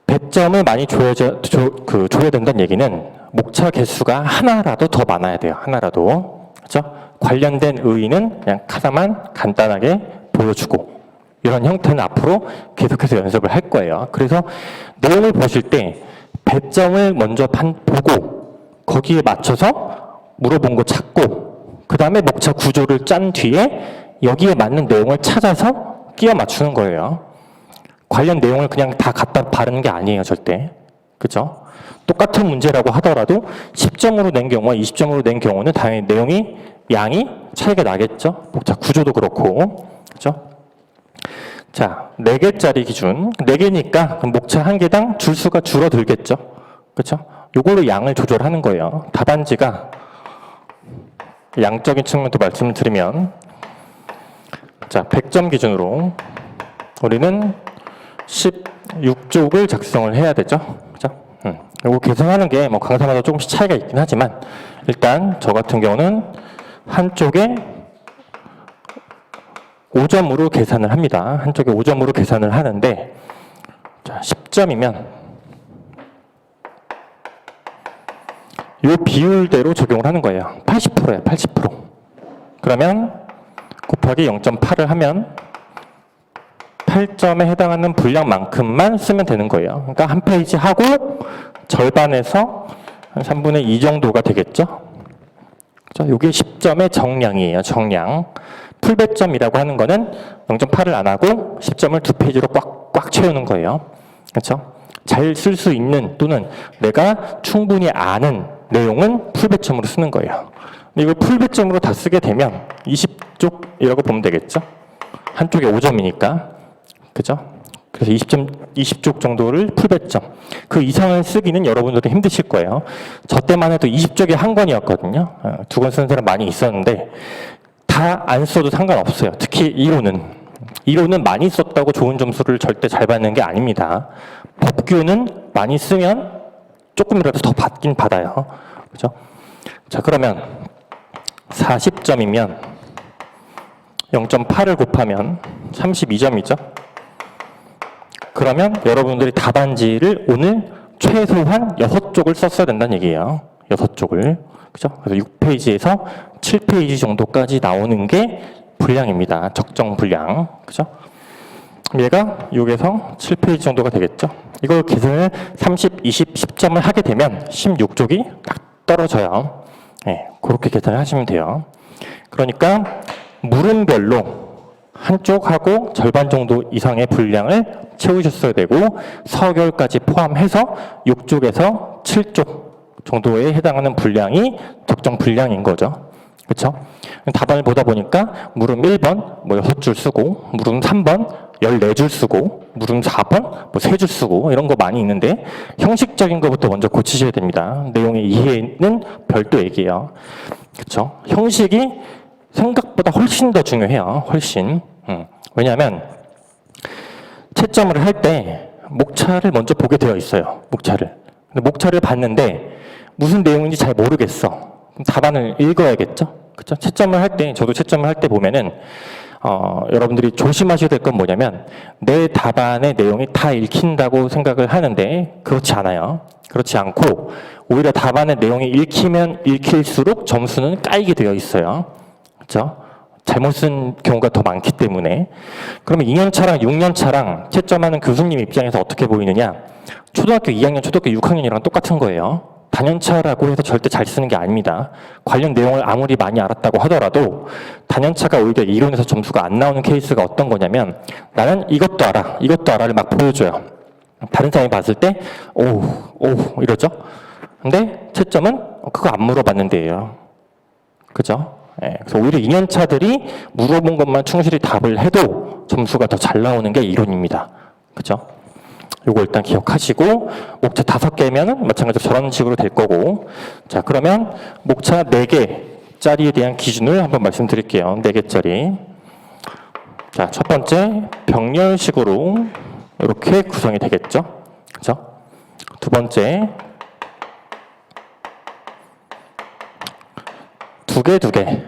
배점을 많이 줘야 된다는 얘기는 목차 개수가 하나라도 더 많아야 돼요. 하나라도. 그렇죠? 관련된 의의는 그냥 하나만 간단하게 보여주고 이런 형태는 앞으로 계속해서 연습을 할 거예요. 그래서 내용을 보실 때 배점을 먼저 보고 거기에 맞춰서 물어본 거 찾고 그 다음에 목차 구조를 짠 뒤에 여기에 맞는 내용을 찾아서 끼워 맞추는 거예요. 관련 내용을 그냥 다 갖다 바르는 게 아니에요, 절대. 그죠? 똑같은 문제라고 하더라도 10점으로 낸 경우와 20점으로 낸 경우는 당연히 내용이, 양이 차이가 나겠죠? 목차 구조도 그렇고. 그죠? 자, 4개짜리 기준. 4개니까 그럼 목차 1개당 줄수가 줄어들겠죠? 그죠? 요걸로 양을 조절하는 거예요. 답안지가 양적인 측면도 말씀을 드리면 자, 100점 기준으로 우리는 16쪽을 작성을 해야 되죠. 그죠? 이거 계산하는 게 뭐 강사마다 조금씩 차이가 있긴 하지만 일단 저 같은 경우는 한쪽에 5점으로 계산을 합니다. 한쪽에 5점으로 계산을 하는데 자, 10점이면 이 비율대로 적용을 하는 거예요. 80%예요. 80%. 그러면 곱하기 0.8을 하면 8점에 해당하는 분량만큼만 쓰면 되는 거예요. 그러니까 한 페이지 하고 절반에서 한 3분의 2 정도가 되겠죠. 자, 이게 10점의 정량이에요. 정량. 풀배점이라고 하는 거는 0.8을 안 하고 10점을 2페이지로 꽉꽉 채우는 거예요. 그렇죠? 잘 쓸 수 있는 또는 내가 충분히 아는 내용은 풀배점으로 쓰는 거예요. 근데 이걸 풀배점으로 다 쓰게 되면 20쪽이라고 보면 되겠죠? 한쪽에 5점이니까. 그죠? 그래서 20쪽 정도를 풀배점. 그 이상을 쓰기는 여러분들도 힘드실 거예요. 저 때만 해도 20쪽이 한 권이었거든요. 2권 쓰는 사람 많이 있었는데 다 안 써도 상관없어요. 특히 이론은 많이 썼다고 좋은 점수를 절대 잘 받는 게 아닙니다. 법규는 많이 쓰면 조금이라도 더 받긴 받아요. 그죠? 자, 그러면 40점이면 0.8을 곱하면 32점이죠. 그러면 여러분들이 답안지를 오늘 최소한 6쪽을 썼어야 된다는 얘기예요. 6쪽을. 그죠? 그래서 6페이지에서 7페이지 정도까지 나오는 게 분량입니다. 적정 분량. 그죠? 얘가 6에서 7페이지 정도가 되겠죠. 이걸 계산을 30, 20, 10점을 하게 되면 16쪽이 딱 떨어져요. 네, 그렇게 계산을 하시면 돼요. 그러니까 물음별로 한쪽하고 절반 정도 이상의 분량을 채우셨어야 되고 서결까지 포함해서 6쪽에서 7쪽 정도에 해당하는 분량이 적정 분량인 거죠. 그렇죠? 답안을 보다 보니까 물음 1번 뭐 6줄 쓰고 물음 3번 14줄 쓰고 물음 4번 뭐 3줄 쓰고 이런 거 많이 있는데 형식적인 것부터 먼저 고치셔야 됩니다. 내용의 이해는 별도 얘기예요. 그렇죠? 형식이 생각보다 훨씬 더 중요해요. 훨씬. 왜냐하면 채점을 할 때 목차를 먼저 보게 되어 있어요. 목차를. 근데 목차를 봤는데 무슨 내용인지 잘 모르겠어. 그럼 답안을 읽어야겠죠? 그렇죠? 채점을 할 때, 저도 채점을 할 때 보면은 여러분들이 조심하셔야 될 건 뭐냐면 내 답안의 내용이 다 읽힌다고 생각을 하는데 그렇지 않아요. 그렇지 않고 오히려 답안의 내용이 읽히면 읽힐수록 점수는 까이게 되어 있어요. 그렇죠? 잘못 쓴 경우가 더 많기 때문에. 그러면 2년차랑 6년차랑 채점하는 교수님 입장에서 어떻게 보이느냐? 초등학교 2학년, 초등학교 6학년이랑 똑같은 거예요. 단연차라고 해서 절대 잘 쓰는 게 아닙니다. 관련 내용을 아무리 많이 알았다고 하더라도 단연차가 오히려 이론에서 점수가 안 나오는 케이스가 어떤 거냐면 나는 이것도 알아, 이것도 알아를 막 보여줘요. 다른 사람이 봤을 때 오 이러죠. 근데 채점은 그거 안 물어봤는데요. 그죠? 네, 그래서 오히려 2년차들이 물어본 것만 충실히 답을 해도 점수가 더 잘 나오는 게 이론입니다. 그죠? 요거 일단 기억하시고 목차 5개면은 마찬가지로 저런 식으로 될 거고. 자, 그러면 목차 4개짜리에 대한 기준을 한번 말씀드릴게요. 4개짜리. 자, 첫 번째 병렬식으로 이렇게 구성이 되겠죠. 그죠? 두 번째 2개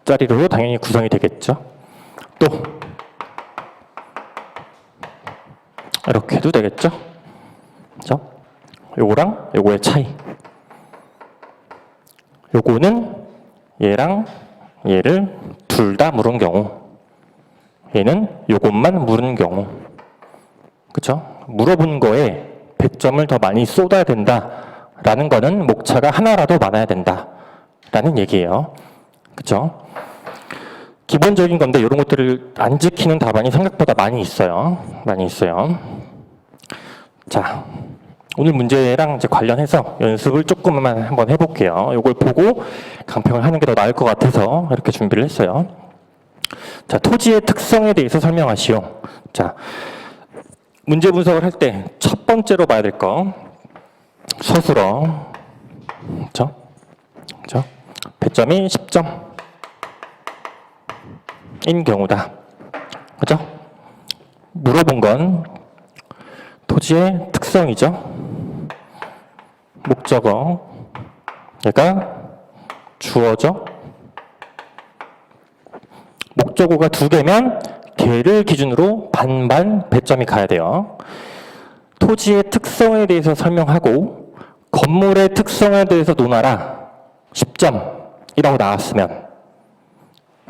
짜리로 당연히 구성이 되겠죠. 또 이렇게 해도 되겠죠? 그죠? 요거랑 요거의 차이. 요거는 얘랑 얘를 둘 다 물은 경우, 얘는 요것만 물은 경우. 그쵸? 물어본 거에 배점을 더 많이 쏟아야 된다라는 거는 목차가 하나라도 많아야 된다라는 얘기예요. 그쵸? 기본적인 건데 이런 것들을 안 지키는 답안이 생각보다 많이 있어요. 많이 있어요. 자, 오늘 문제랑 이제 관련해서 연습을 조금만 한번 해볼게요. 이걸 보고 강평을 하는 게 더 나을 것 같아서 이렇게 준비를 했어요. 자, 토지의 특성에 대해서 설명하시오. 자, 문제 분석을 할 때 첫 번째로 봐야 될 거, 서술어. 그렇죠? 그렇죠? 배점이 10점. 인 경우다. 그죠? 물어본 건 토지의 특성이죠. 목적어. 얘가 주어죠. 목적어가 두 개면 걔를 기준으로 반반 배점이 가야 돼요. 토지의 특성에 대해서 설명하고 건물의 특성에 대해서 논하라. 10점이라고 나왔으면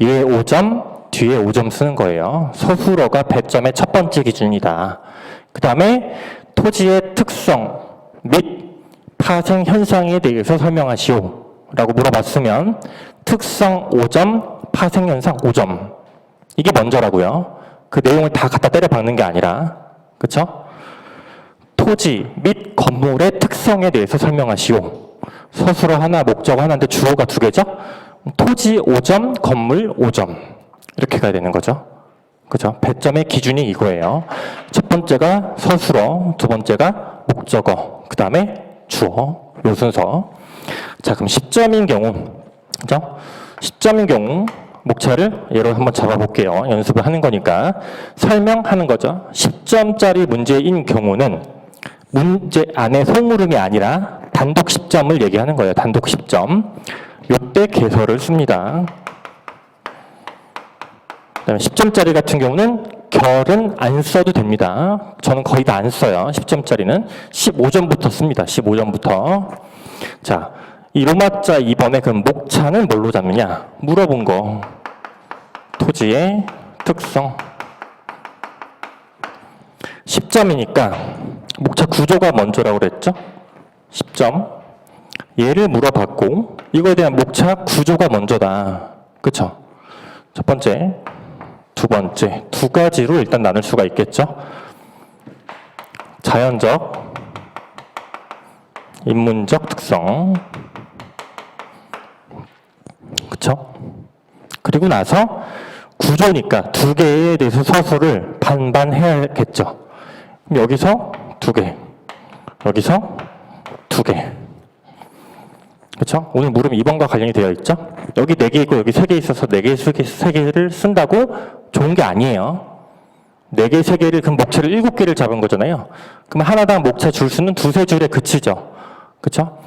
얘 5점, 뒤에 5점 쓰는 거예요. 서술어가 배점의 첫 번째 기준이다. 그 다음에 토지의 특성 및 파생 현상에 대해서 설명하시오 라고 물어봤으면 특성 5점, 파생 현상 5점. 이게 먼저라고요. 그 내용을 다 갖다 때려 박는 게 아니라, 그쵸? 토지 및 건물의 특성에 대해서 설명하시오. 서술어 하나, 목적어 하나인데 주어가 두 개죠? 토지 5점, 건물 5점. 이렇게 가야 되는 거죠. 그죠? 배점의 기준이 이거예요. 첫 번째가 서술어, 두 번째가 목적어, 그 다음에 주어, 요 순서. 자, 그럼 10점인 경우, 그죠? 10점인 경우, 목차를 예로 한번 잡아볼게요. 연습을 하는 거니까. 설명하는 거죠. 10점짜리 문제인 경우는 문제 안에 소물음이 아니라 단독 10점을 얘기하는 거예요. 단독 10점. 요때 개서를 씁니다. 그다음에 10점짜리 같은 경우는 결은 안 써도 됩니다. 저는 거의 다 안 써요. 10점짜리는 15점부터 씁니다. 15점부터. 자, 이 로마자 2번에 그럼 목차는 뭘로 잡느냐? 물어본 거. 토지의 특성. 10점이니까 목차 구조가 먼저라고 그랬죠? 10점. 얘를 물어봤고 이거에 대한 목차 구조가 먼저다. 그쵸? 첫 번째, 두 번째, 두 가지로 일단 나눌 수가 있겠죠? 자연적, 인문적 특성. 그쵸? 그리고 나서 구조니까 두 개에 대해서 서술을 반반 해야겠죠? 그럼 여기서 두 개, 여기서 두 개. 그렇죠? 오늘 물음 2번과 관련이 되어 있죠? 여기 4개 있고 여기 3개 있어서 4개, 3개를 쓴다고 좋은 게 아니에요. 4개, 3개를 그럼 목차를 7개를 잡은 거잖아요. 그럼 하나당 목차 줄 수는 2-3줄에 그치죠. 그렇죠?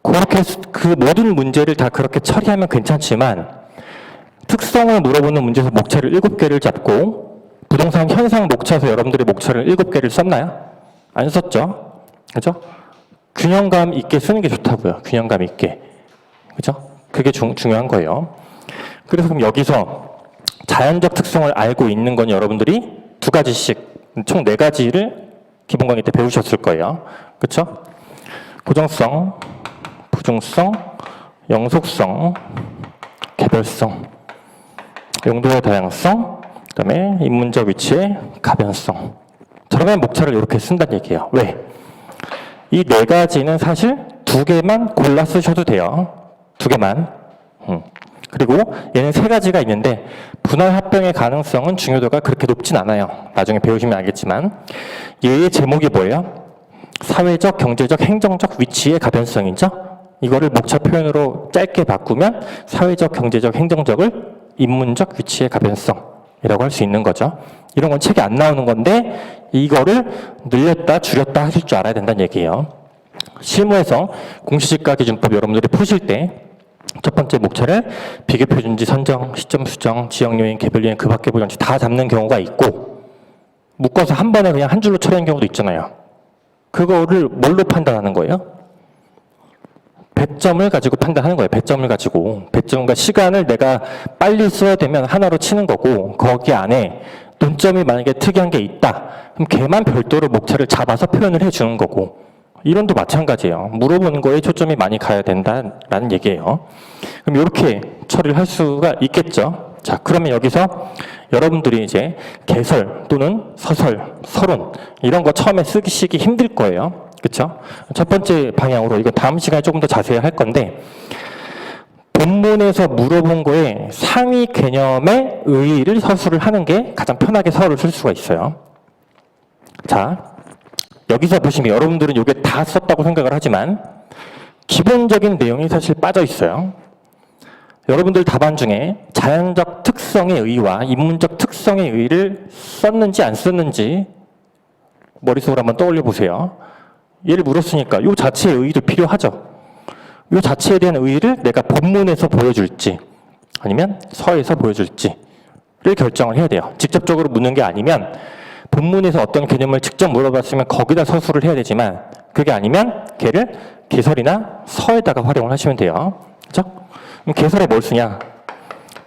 그렇게 그 모든 문제를 다 그렇게 처리하면 괜찮지만 특성을 물어보는 문제에서 목차를 7개를 잡고 부동산 현상 목차에서 여러분들이 목차를 7개를 썼나요? 안 썼죠? 그렇죠? 균형감 있게 쓰는 게 좋다고요. 균형감 있게. 그죠? 그게 중요한 거예요. 그래서 그럼 여기서 자연적 특성을 알고 있는 건 여러분들이 2가지씩, 총 4가지를 기본 강의 때 배우셨을 거예요. 그쵸? 고정성, 부중성, 영속성, 개별성, 용도의 다양성, 그 다음에 인문적 위치의 가변성. 저러면 목차를 이렇게 쓴다는 얘기예요. 왜? 이 4가지는 사실 2개만 골라 쓰셔도 돼요. 2개만. 그리고 얘는 3가지가 있는데 분할 합병의 가능성은 중요도가 그렇게 높진 않아요. 나중에 배우시면 알겠지만 얘의 제목이 뭐예요? 사회적, 경제적, 행정적 위치의 가변성이죠. 이거를 목차 표현으로 짧게 바꾸면 사회적, 경제적, 행정적을 인문적 위치의 가변성이라고 할 수 있는 거죠. 이런 건 책에 안 나오는 건데 이거를 늘렸다 줄였다 하실 줄 알아야 된다는 얘기예요. 실무에서 공시지가 기준법 여러분들이 푸실 때 첫 번째 목차를 비교표준지 선정, 시점 수정, 지역요인, 개별요인, 그 밖의 보정지 다 잡는 경우가 있고 묶어서 한 번에 그냥 한 줄로 처리하는 경우도 있잖아요. 그거를 뭘로 판단하는 거예요? 배점을 가지고 판단하는 거예요. 배점을 가지고. 배점과 시간을 내가 빨리 써야 되면 하나로 치는 거고, 거기 안에 논점이 만약에 특이한 게 있다. 그럼 걔만 별도로 목차를 잡아서 표현을 해주는 거고, 이론도 마찬가지예요. 물어보는 거에 초점이 많이 가야 된다라는 얘기예요. 그럼 이렇게 처리를 할 수가 있겠죠. 자, 그러면 여기서 여러분들이 이제 개설 또는 서설, 서론 이런 거 처음에 쓰기 힘들 거예요. 그렇죠? 첫 번째 방향으로 이거 다음 시간에 조금 더 자세히 할 건데, 본문에서 물어본 거에 상위 개념의 의의를 서술을 하는 게 가장 편하게 서술을 쓸 수가 있어요. 자, 여기서 보시면 여러분들은 이게 다 썼다고 생각을 하지만 기본적인 내용이 사실 빠져 있어요. 여러분들 답안 중에 자연적 특성의 의의와 인문적 특성의 의의를 썼는지 안 썼는지 머릿속으로 한번 떠올려 보세요. 얘를 물었으니까 이 자체의 의의도 필요하죠. 이 자체에 대한 의의를 내가 본문에서 보여줄지 아니면 서에서 보여줄지를 결정을 해야 돼요. 직접적으로 묻는 게 아니면 본문에서 어떤 개념을 직접 물어봤으면 거기다 서술을 해야 되지만, 그게 아니면 걔를 개설이나 서에다가 활용을 하시면 돼요. 그렇죠? 그럼 개설에 뭘 쓰냐?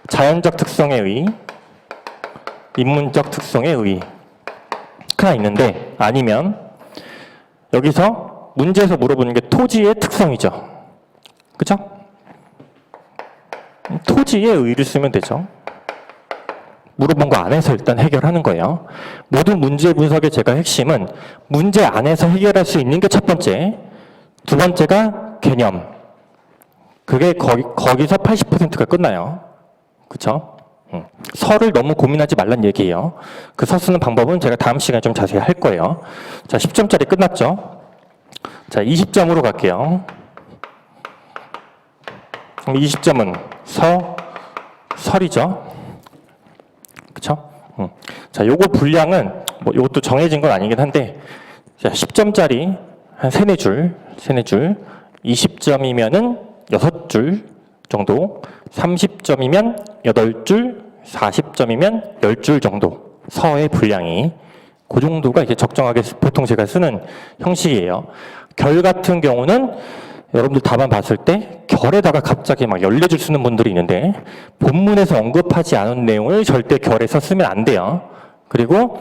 자연적 특성의 의의, 인문적 특성의 의의가 있는데, 아니면 여기서 문제에서 물어보는 게 토지의 특성이죠. 그죠? 토지의 의의를 쓰면 되죠. 물어본 거 안에서 일단 해결하는 거예요. 모든 문제 분석의 제가 핵심은 문제 안에서 해결할 수 있는 게 첫 번째, 두 번째가 개념. 그게 거기서 80%가 끝나요. 그쵸? 서를 너무 고민하지 말란 얘기예요. 그 서 쓰는 방법은 제가 다음 시간에 좀 자세히 할 거예요. 자, 10점짜리 끝났죠? 자, 20점으로 갈게요. 그럼 20점은 설이죠. 그쵸? 자, 요거 분량은, 요것도 정해진 건 아니긴 한데, 자, 10점짜리 한 3-4줄, 20점이면은 6줄 정도, 30점이면 8줄, 40점이면 10줄 정도, 서의 분량이. 그 정도가 이제 적정하게 보통 제가 쓰는 형식이에요. 결 같은 경우는 여러분들 답안 봤을 때 결에다가 갑자기 막 14줄 쓰는 분들이 있는데, 본문에서 언급하지 않은 내용을 절대 결에서 쓰면 안 돼요. 그리고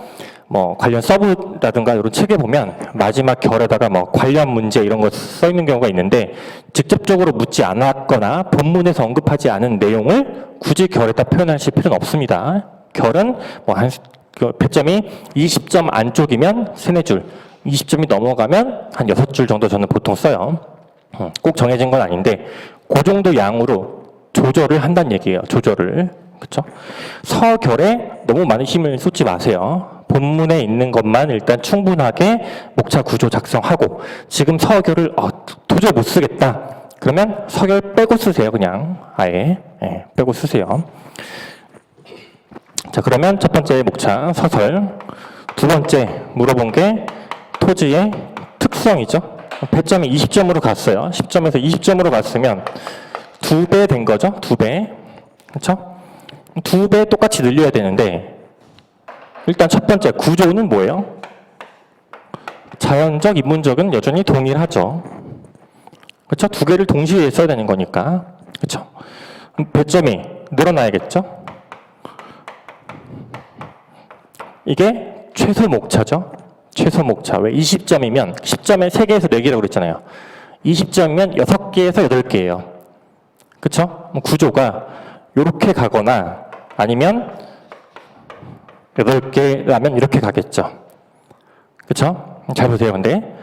뭐 관련 서브라든가 이런 책에 보면 마지막 결에다가 뭐 관련 문제 이런 거 써 있는 경우가 있는데, 직접적으로 묻지 않았거나 본문에서 언급하지 않은 내용을 굳이 결에다 표현하실 필요는 없습니다. 결은 뭐 한 배점이 20점 안쪽이면 3-4줄, 20점이 넘어가면 한 6줄 정도 저는 보통 써요. 꼭 정해진 건 아닌데 그 정도 양으로 조절을 한다는 얘기예요. 조절을. 그렇죠? 서결에 너무 많은 힘을 쏟지 마세요. 본문에 있는 것만 일단 충분하게 목차 구조 작성하고, 지금 서결을 도저히 못 쓰겠다. 그러면 서결 빼고 쓰세요. 그냥 아예 빼고 쓰세요. 자, 그러면 첫 번째 목차 서설, 두 번째 물어본 게 토지의 특성이죠. 배점이 20점으로 갔어요. 10점에서 20점으로 갔으면 2배 된 거죠. 2배. 그렇죠? 2배 똑같이 늘려야 되는데, 일단 첫 번째 구조는 뭐예요? 자연적, 인문적은 여전히 동일하죠. 그렇죠? 두 개를 동시에 써야 되는 거니까. 그렇죠? 배점이 늘어나야겠죠? 이게 최소 목차죠. 최소 목차. 왜 20점이면 10점에 3개에서 4개라고 그랬잖아요. 20점이면 6개에서 8개예요. 그쵸? 구조가 이렇게 가거나 아니면 8개라면 이렇게 가겠죠. 그쵸? 잘 보세요. 근데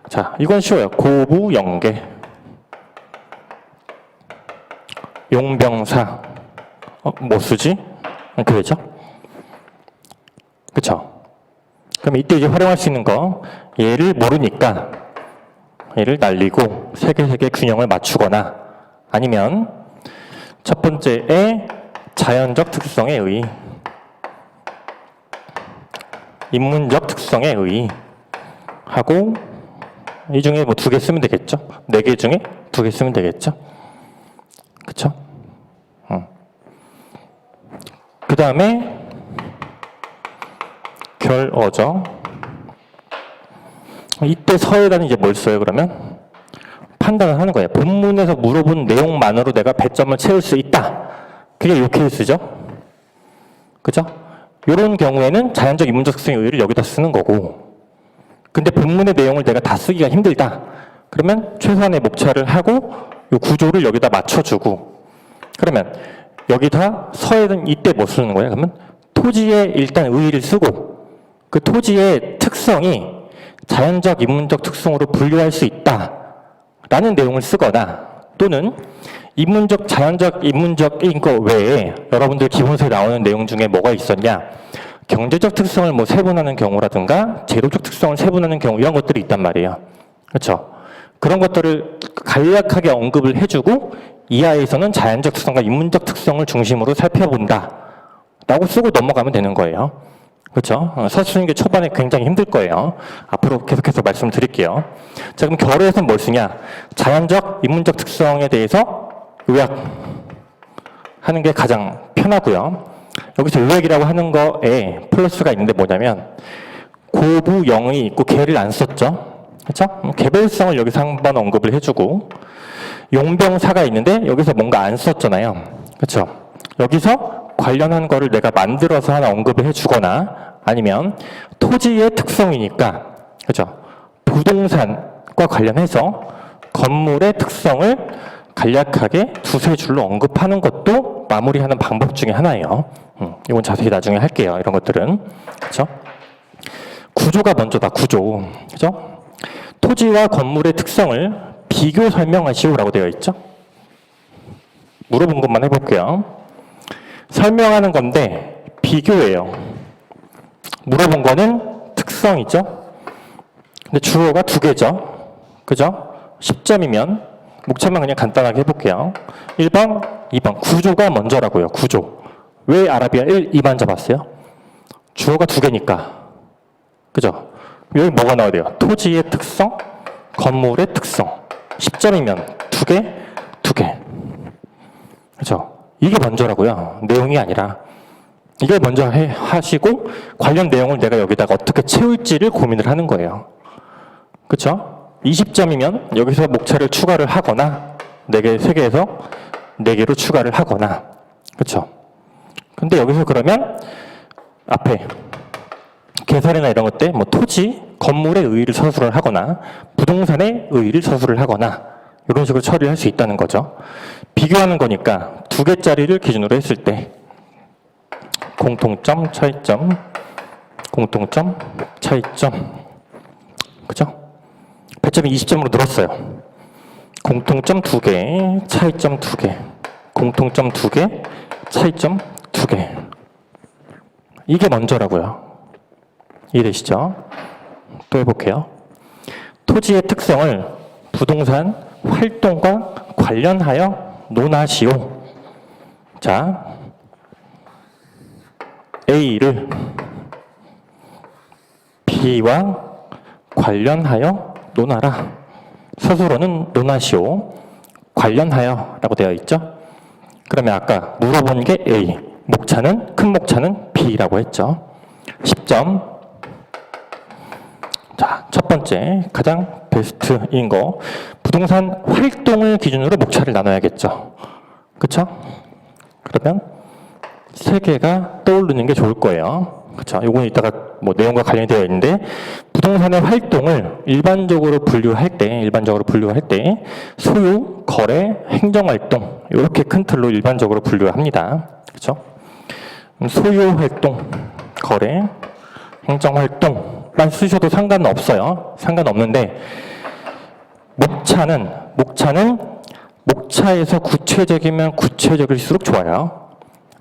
자, 이건 쉬워요. 고부 연계, 용병사. 뭐 쓰지? 그래죠? 그쵸? 그럼 이때 이제 활용할 수 있는 거, 얘를 모르니까 얘를 날리고 3개 균형을 맞추거나, 아니면 첫 번째에 자연적 특성에 의의, 인문적 특성에 의의 하고, 이 중에 뭐 2개 쓰면 되겠죠? 4개 중에 2개 쓰면 되겠죠? 그쵸? 그 다음에 결어적. 이때 서에다는 이제 뭘 써요, 그러면? 판단을 하는 거예요. 본문에서 물어본 내용만으로 내가 배점을 채울 수 있다. 그게 이 케이스죠. 그죠? 이런 경우에는 자연적 인문적 특성의 의의를 여기다 쓰는 거고, 근데 본문의 내용을 내가 다 쓰기가 힘들다. 그러면 최소한의 목차를 하고 이 구조를 여기다 맞춰주고, 그러면 여기다 서에는 이때 뭐 쓰는 거예요? 그러면 토지에 일단 의의를 쓰고 그 토지의 특성이 자연적 인문적 특성으로 분류할 수 있다 라는 내용을 쓰거나, 또는 인문적, 자연적, 인문적인 거 외에 여러분들 기본서에 나오는 내용 중에 뭐가 있었냐, 경제적 특성을 뭐 세분하는 경우라든가 제도적 특성을 세분하는 경우, 이런 것들이 있단 말이에요. 그렇죠? 그런 것들을 간략하게 언급을 해주고 이하에서는 자연적 특성과 인문적 특성을 중심으로 살펴본다 라고 쓰고 넘어가면 되는 거예요. 그렇죠? 사실 이게 초반에 굉장히 힘들 거예요. 앞으로 계속해서 말씀을 드릴게요. 자, 그럼 결어에서는 뭘 쓰냐? 자연적, 인문적 특성에 대해서 요약하는 게 가장 편하고요. 여기서 요약이라고 하는 거에 플러스가 있는데 뭐냐면, 고부, 영이 있고 개를 안 썼죠? 그렇죠? 개별성을 여기서 한번 언급을 해주고, 용병사가 있는데 여기서 뭔가 안 썼잖아요. 그렇죠? 여기서 관련한 거를 내가 만들어서 하나 언급을 해주거나, 아니면 토지의 특성이니까, 그죠? 부동산과 관련해서 건물의 특성을 간략하게 두세 줄로 언급하는 것도 마무리하는 방법 중에 하나예요. 이건 자세히 나중에 할게요. 이런 것들은. 그죠? 구조가 먼저다. 구조. 그죠? 토지와 건물의 특성을 비교 설명하시오라고 되어 있죠? 물어본 것만 해볼게요. 설명하는 건데 비교예요. 물어본 거는 특성이죠. 근데 주어가 두 개죠. 그죠? 10점이면 목차만 그냥 간단하게 해볼게요. 1번, 2번. 구조가 먼저라고요. 구조. 왜 아라비아 1, 2만 잡았어요? 주어가 두 개니까. 그죠? 여기 뭐가 나와야 돼요? 토지의 특성, 건물의 특성. 10점이면 두 개, 두 개. 그죠? 이게 먼저라고요. 내용이 아니라. 이걸 먼저 하시고 관련 내용을 내가 여기다가 어떻게 채울지를 고민을 하는 거예요. 그렇죠? 20점이면 여기서 목차를 추가를 하거나 4개, 3개에서 4개로 추가를 하거나. 그렇죠? 근데 여기서 그러면 앞에 계산이나 이런 것 때 뭐 토지, 건물의 의의를 서술을 하거나 부동산의 의의를 서술을 하거나 이런 식으로 처리할 수 있다는 거죠. 비교하는 거니까 2개짜리를 기준으로 했을 때 공통점, 차이점, 공통점, 차이점. 그죠? 배점이 20점으로 늘었어요. 공통점 2개, 차이점 2개. 공통점 2개, 차이점 2개. 이게 먼저라고요. 이해되시죠? 또 해볼게요. 토지의 특성을 부동산 활동과 관련하여 논하시오. 자, A를 B와 관련하여 논하라. 서술어는 논하시오. 관련하여 라고 되어 있죠. 그러면 아까 물어본 게 A, 목차는, 큰 목차는 B라고 했죠. 10점. 자, 첫 번째, 가장 베스트인 거. 부동산 활동을 기준으로 목차를 나눠야겠죠. 그쵸? 그러면 3개가 떠오르는 게 좋을 거예요. 그쵸? 요거는 이따가 뭐 내용과 관련이 되어 있는데, 부동산의 활동을 일반적으로 분류할 때 소유, 거래, 행정활동 이렇게 큰 틀로 일반적으로 분류합니다. 그렇죠? 소유 활동, 거래, 행정활동만 쓰셔도 상관은 없어요. 상관없는데 목차에서 구체적이면 구체적일수록 좋아요.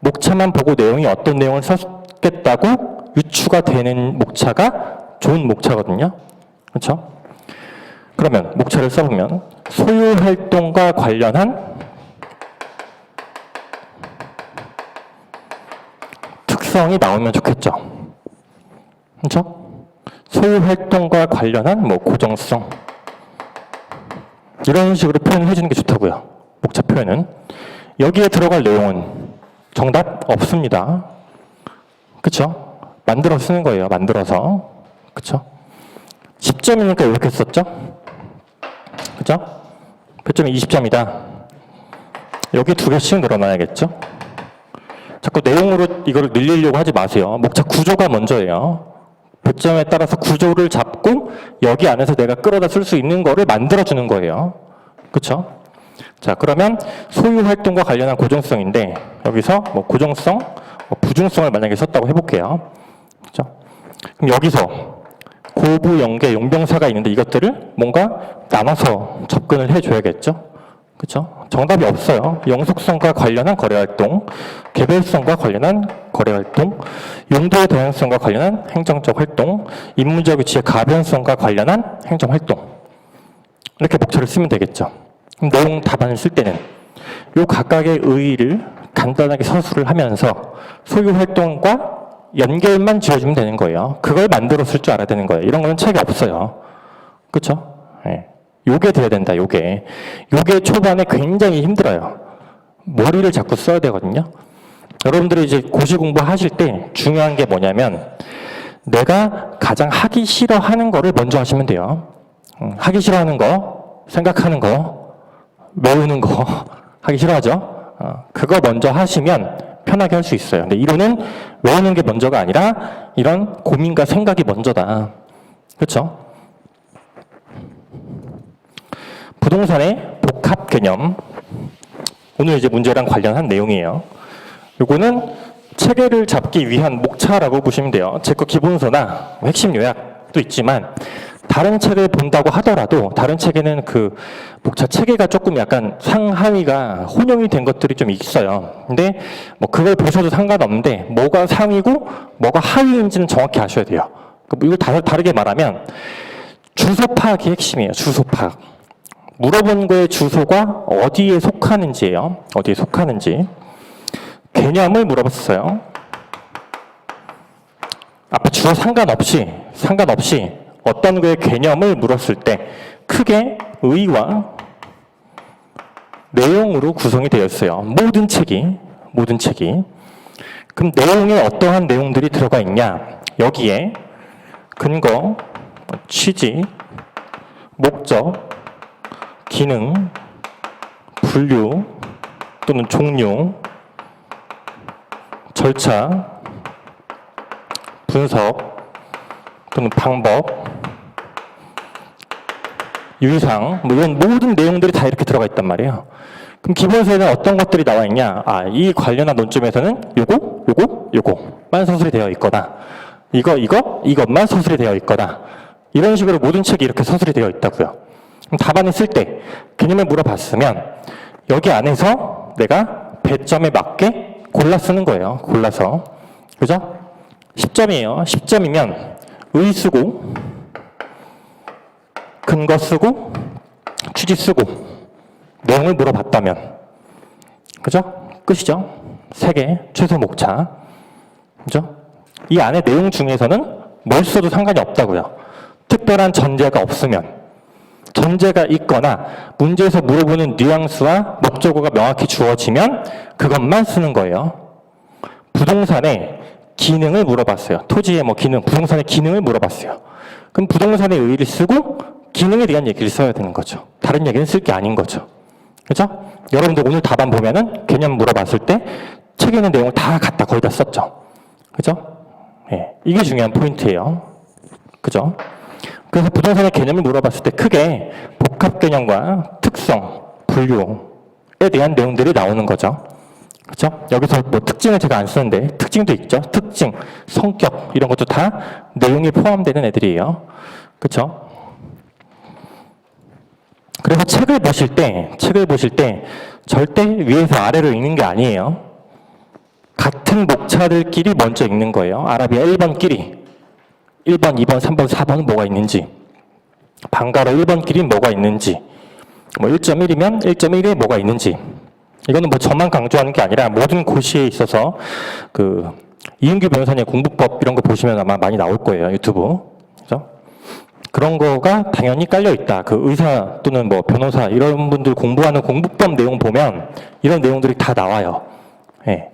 목차만 보고 내용이 어떤 내용을 썼겠다고 유추가 되는 목차가 좋은 목차거든요. 그렇죠? 그러면 목차를 써보면 소유 활동과 관련한 특성이 나오면 좋겠죠. 그렇죠? 소유 활동과 관련한 뭐 고정성 이런 식으로 표현을 해주는 게 좋다고요. 목차 표현은. 여기에 들어갈 내용은 정답 없습니다. 그렇죠? 만들어 쓰는 거예요. 만들어서. 그쵸? 10점이니까 이렇게 썼죠? 그죠? 배점이 20점이다. 여기 2개씩 늘어나야겠죠? 자꾸 내용으로 이걸 늘리려고 하지 마세요. 목차 구조가 먼저예요. 배점에 따라서 구조를 잡고 여기 안에서 내가 끌어다 쓸 수 있는 거를 만들어주는 거예요. 그쵸? 자, 그러면 소유 활동과 관련한 고정성인데 여기서 뭐 고정성, 부중성을 만약에 썼다고 해볼게요. 그죠? 그럼 여기서 고부, 연계, 용병사가 있는데 이것들을 뭔가 나눠서 접근을 해줘야겠죠? 그쵸? 정답이 없어요. 영속성과 관련한 거래활동, 개별성과 관련한 거래활동, 용도의 다양성과 관련한 행정적 활동, 인문적 위치의 가변성과 관련한 행정활동. 이렇게 목차를 쓰면 되겠죠. 그럼 내용 답안을 쓸 때는 요 각각의 의의를 간단하게 서술을 하면서 소유 활동과 연결만 지어주면 되는 거예요. 그걸 만들어 쓸 줄 알아야 되는 거예요. 이런 거는 책이 없어요. 그쵸? 네. 요게 돼야 된다, 요게. 요게 초반에 굉장히 힘들어요. 머리를 자꾸 써야 되거든요. 여러분들이 이제 고시 공부하실 때 중요한 게 뭐냐면 내가 가장 하기 싫어하는 거를 먼저 하시면 돼요. 하기 싫어하는 거, 생각하는 거, 외우는 거 하기 싫어하죠? 그거 먼저 하시면 편하게 할 수 있어요. 근데 이론은 외우는 게 먼저가 아니라 이런 고민과 생각이 먼저다. 그렇죠? 부동산의 복합 개념. 오늘 이제 문제랑 관련한 내용이에요. 요거는 체계를 잡기 위한 목차라고 보시면 돼요. 제 거 기본서나 핵심 요약도 있지만 다른 책을 본다고 하더라도 다른 책에는 그 목차 체계가 조금 약간 상하위가 혼용이 된 것들이 좀 있어요. 근데 뭐 그걸 보셔도 상관없는데 뭐가 상위고 뭐가 하위인지는 정확히 아셔야 돼요. 이걸 다르게 말하면 주소 파악이 핵심이에요. 주소 파악. 물어본 거의 주소가 어디에 속하는지예요. 어디에 속하는지. 개념을 물어봤어요. 앞에 주어 상관없이 어떤 거의 개념을 물었을 때 크게 의의와 내용으로 구성이 되어 있어요. 모든 책이. 그럼 내용에 어떠한 내용들이 들어가 있냐? 여기에 근거, 취지, 목적, 기능, 분류 또는 종류, 절차, 분석 또는 방법, 유의사항, 뭐 이런 모든 내용들이 다 이렇게 들어가 있단 말이에요. 그럼 기본서에는 어떤 것들이 나와 있냐? 이 관련한 논점에서는 요거만 서술이 되어 있거나 이것만 서술이 되어 있거나 이런 식으로 모든 책이 이렇게 서술이 되어 있다고요. 그럼 답안을 쓸 때 개념을 물어봤으면 여기 안에서 내가 배점에 맞게 골라 쓰는 거예요. 골라서. 그죠? 10점이에요. 10점이면 의 쓰고 근거 쓰고 취지 쓰고 내용을 물어봤다면 그죠? 끝이죠? 3개 최소 목차. 그죠? 이 안에 내용 중에서는 뭘 써도 상관이 없다고요. 특별한 전제가 없으면. 전제가 있거나 문제에서 물어보는 뉘앙스와 목적어가 명확히 주어지면 그것만 쓰는 거예요. 부동산의 기능을 물어봤어요. 토지의 기능, 부동산의 기능을 물어봤어요. 그럼 부동산의 의의를 쓰고 기능에 대한 얘기를 써야 되는 거죠. 다른 얘기는 쓸 게 아닌 거죠. 그죠? 여러분들 오늘 답안 보면은 개념 물어봤을 때 책에 있는 내용을 다 갖다 거의 다 썼죠. 그죠? 예, 이게 중요한 포인트예요. 그죠? 그래서 부동산의 개념을 물어봤을 때 크게 복합 개념과 특성, 분류에 대한 내용들이 나오는 거죠. 그렇죠? 여기서 특징을 제가 안 쓰는데 특징도 있죠. 특징, 성격 이런 것도 다 내용이 포함되는 애들이에요. 그렇죠? 그래서 책을 보실 때 절대 위에서 아래로 읽는 게 아니에요. 같은 목차들끼리 먼저 읽는 거예요. 아라비아 1번끼리 1번, 2번, 3번, 4번은 뭐가 있는지, 방가로 1번끼리 뭐가 있는지, 1.1이면 1.1에 뭐가 있는지. 이거는 저만 강조하는 게 아니라 모든 고시에 있어서 이은규 변호사님 공부법 이런 거 보시면 아마 많이 나올 거예요. 유튜브. 그죠? 그런 거가 당연히 깔려 있다. 의사 또는 변호사 이런 분들 공부하는 공부법 내용 보면 이런 내용들이 다 나와요. 예.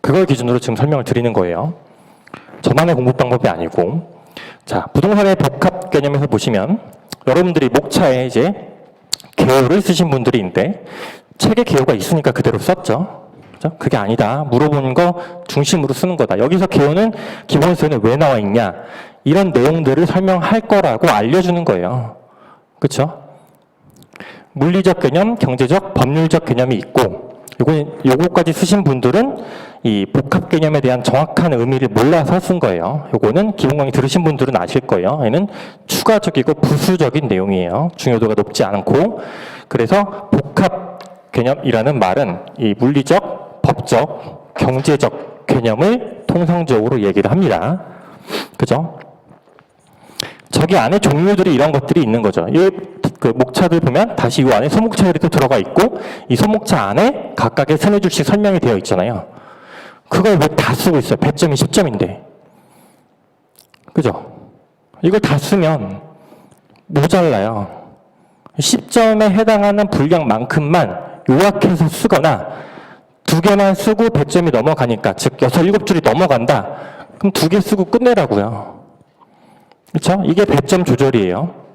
그걸 기준으로 지금 설명을 드리는 거예요. 저만의 공부 방법이 아니고. 자, 부동산의 복합 개념에서 보시면 여러분들이 목차에 이제 개요를 쓰신 분들인데 책에 개요가 있으니까 그대로 썼죠. 그죠? 그게 아니다. 물어보는 거 중심으로 쓰는 거다. 여기서 개요는 기본서에는 왜 나와 있냐? 이런 내용들을 설명할 거라고 알려주는 거예요. 그렇죠? 물리적 개념, 경제적, 법률적 개념이 있고 요거까지 쓰신 분들은 이 복합 개념에 대한 정확한 의미를 몰라서 쓴 거예요. 요거는 기본 강의 들으신 분들은 아실 거예요. 얘는 추가적이고 부수적인 내용이에요. 중요도가 높지 않고. 그래서 복합 개념이라는 말은 이 물리적, 법적, 경제적 개념을 통상적으로 얘기를 합니다. 그죠? 저기 안에 종류들이 이런 것들이 있는 거죠. 그 목차들 보면 다시 이 안에 소목차들이 또 들어가 있고 이 소목차 안에 각각의 세네 줄씩 설명이 되어 있잖아요. 그걸 왜 다 쓰고 있어요? 배점이 10점인데. 그죠? 이걸 다 쓰면 모자라요. 10점에 해당하는 분량만큼만 요약해서 쓰거나 2개만 쓰고 배점이 넘어가니까 즉 6, 7줄이 넘어간다. 그럼 2개 쓰고 끝내라고요. 그렇죠? 이게 배점 조절이에요.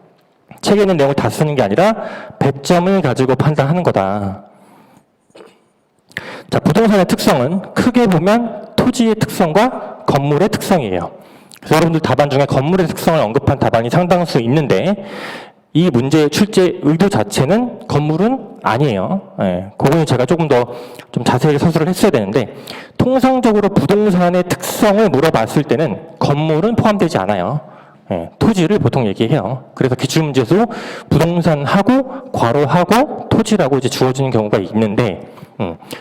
책에 있는 내용을 다 쓰는 게 아니라 배점을 가지고 판단하는 거다. 자, 부동산의 특성은 크게 보면 토지의 특성과 건물의 특성이에요. 그래서 여러분들 답안 중에 건물의 특성을 언급한 답안이 상당수 있는데 이 문제의 출제 의도 자체는 건물은 아니에요. 예, 그거는 제가 조금 더 좀 자세하게 서술을 했어야 되는데 통상적으로 부동산의 특성을 물어봤을 때는 건물은 포함되지 않아요. 예, 토지를 보통 얘기해요. 그래서 기출문제에서 부동산하고 괄호하고 토지라고 이제 주어지는 경우가 있는데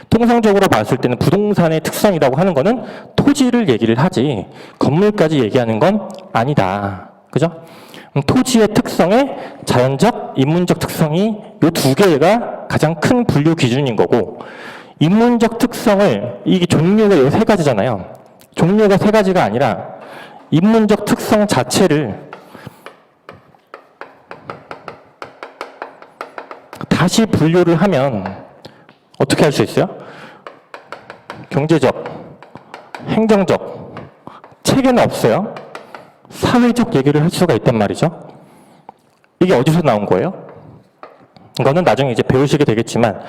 통상적으로 봤을 때는 부동산의 특성이라고 하는 거는 토지를 얘기를 하지 건물까지 얘기하는 건 아니다. 그죠? 토지의 특성에 자연적, 인문적 특성이 이 2개가 가장 큰 분류 기준인 거고 인문적 특성을 이게 종류가 이 3가지잖아요. 종류가 3가지가 아니라 인문적 특성 자체를 다시 분류를 하면 어떻게 할 수 있어요? 경제적, 행정적, 책에는 없어요. 사회적 얘기를 할 수가 있단 말이죠. 이게 어디서 나온 거예요? 이거는 나중에 이제 배우시게 되겠지만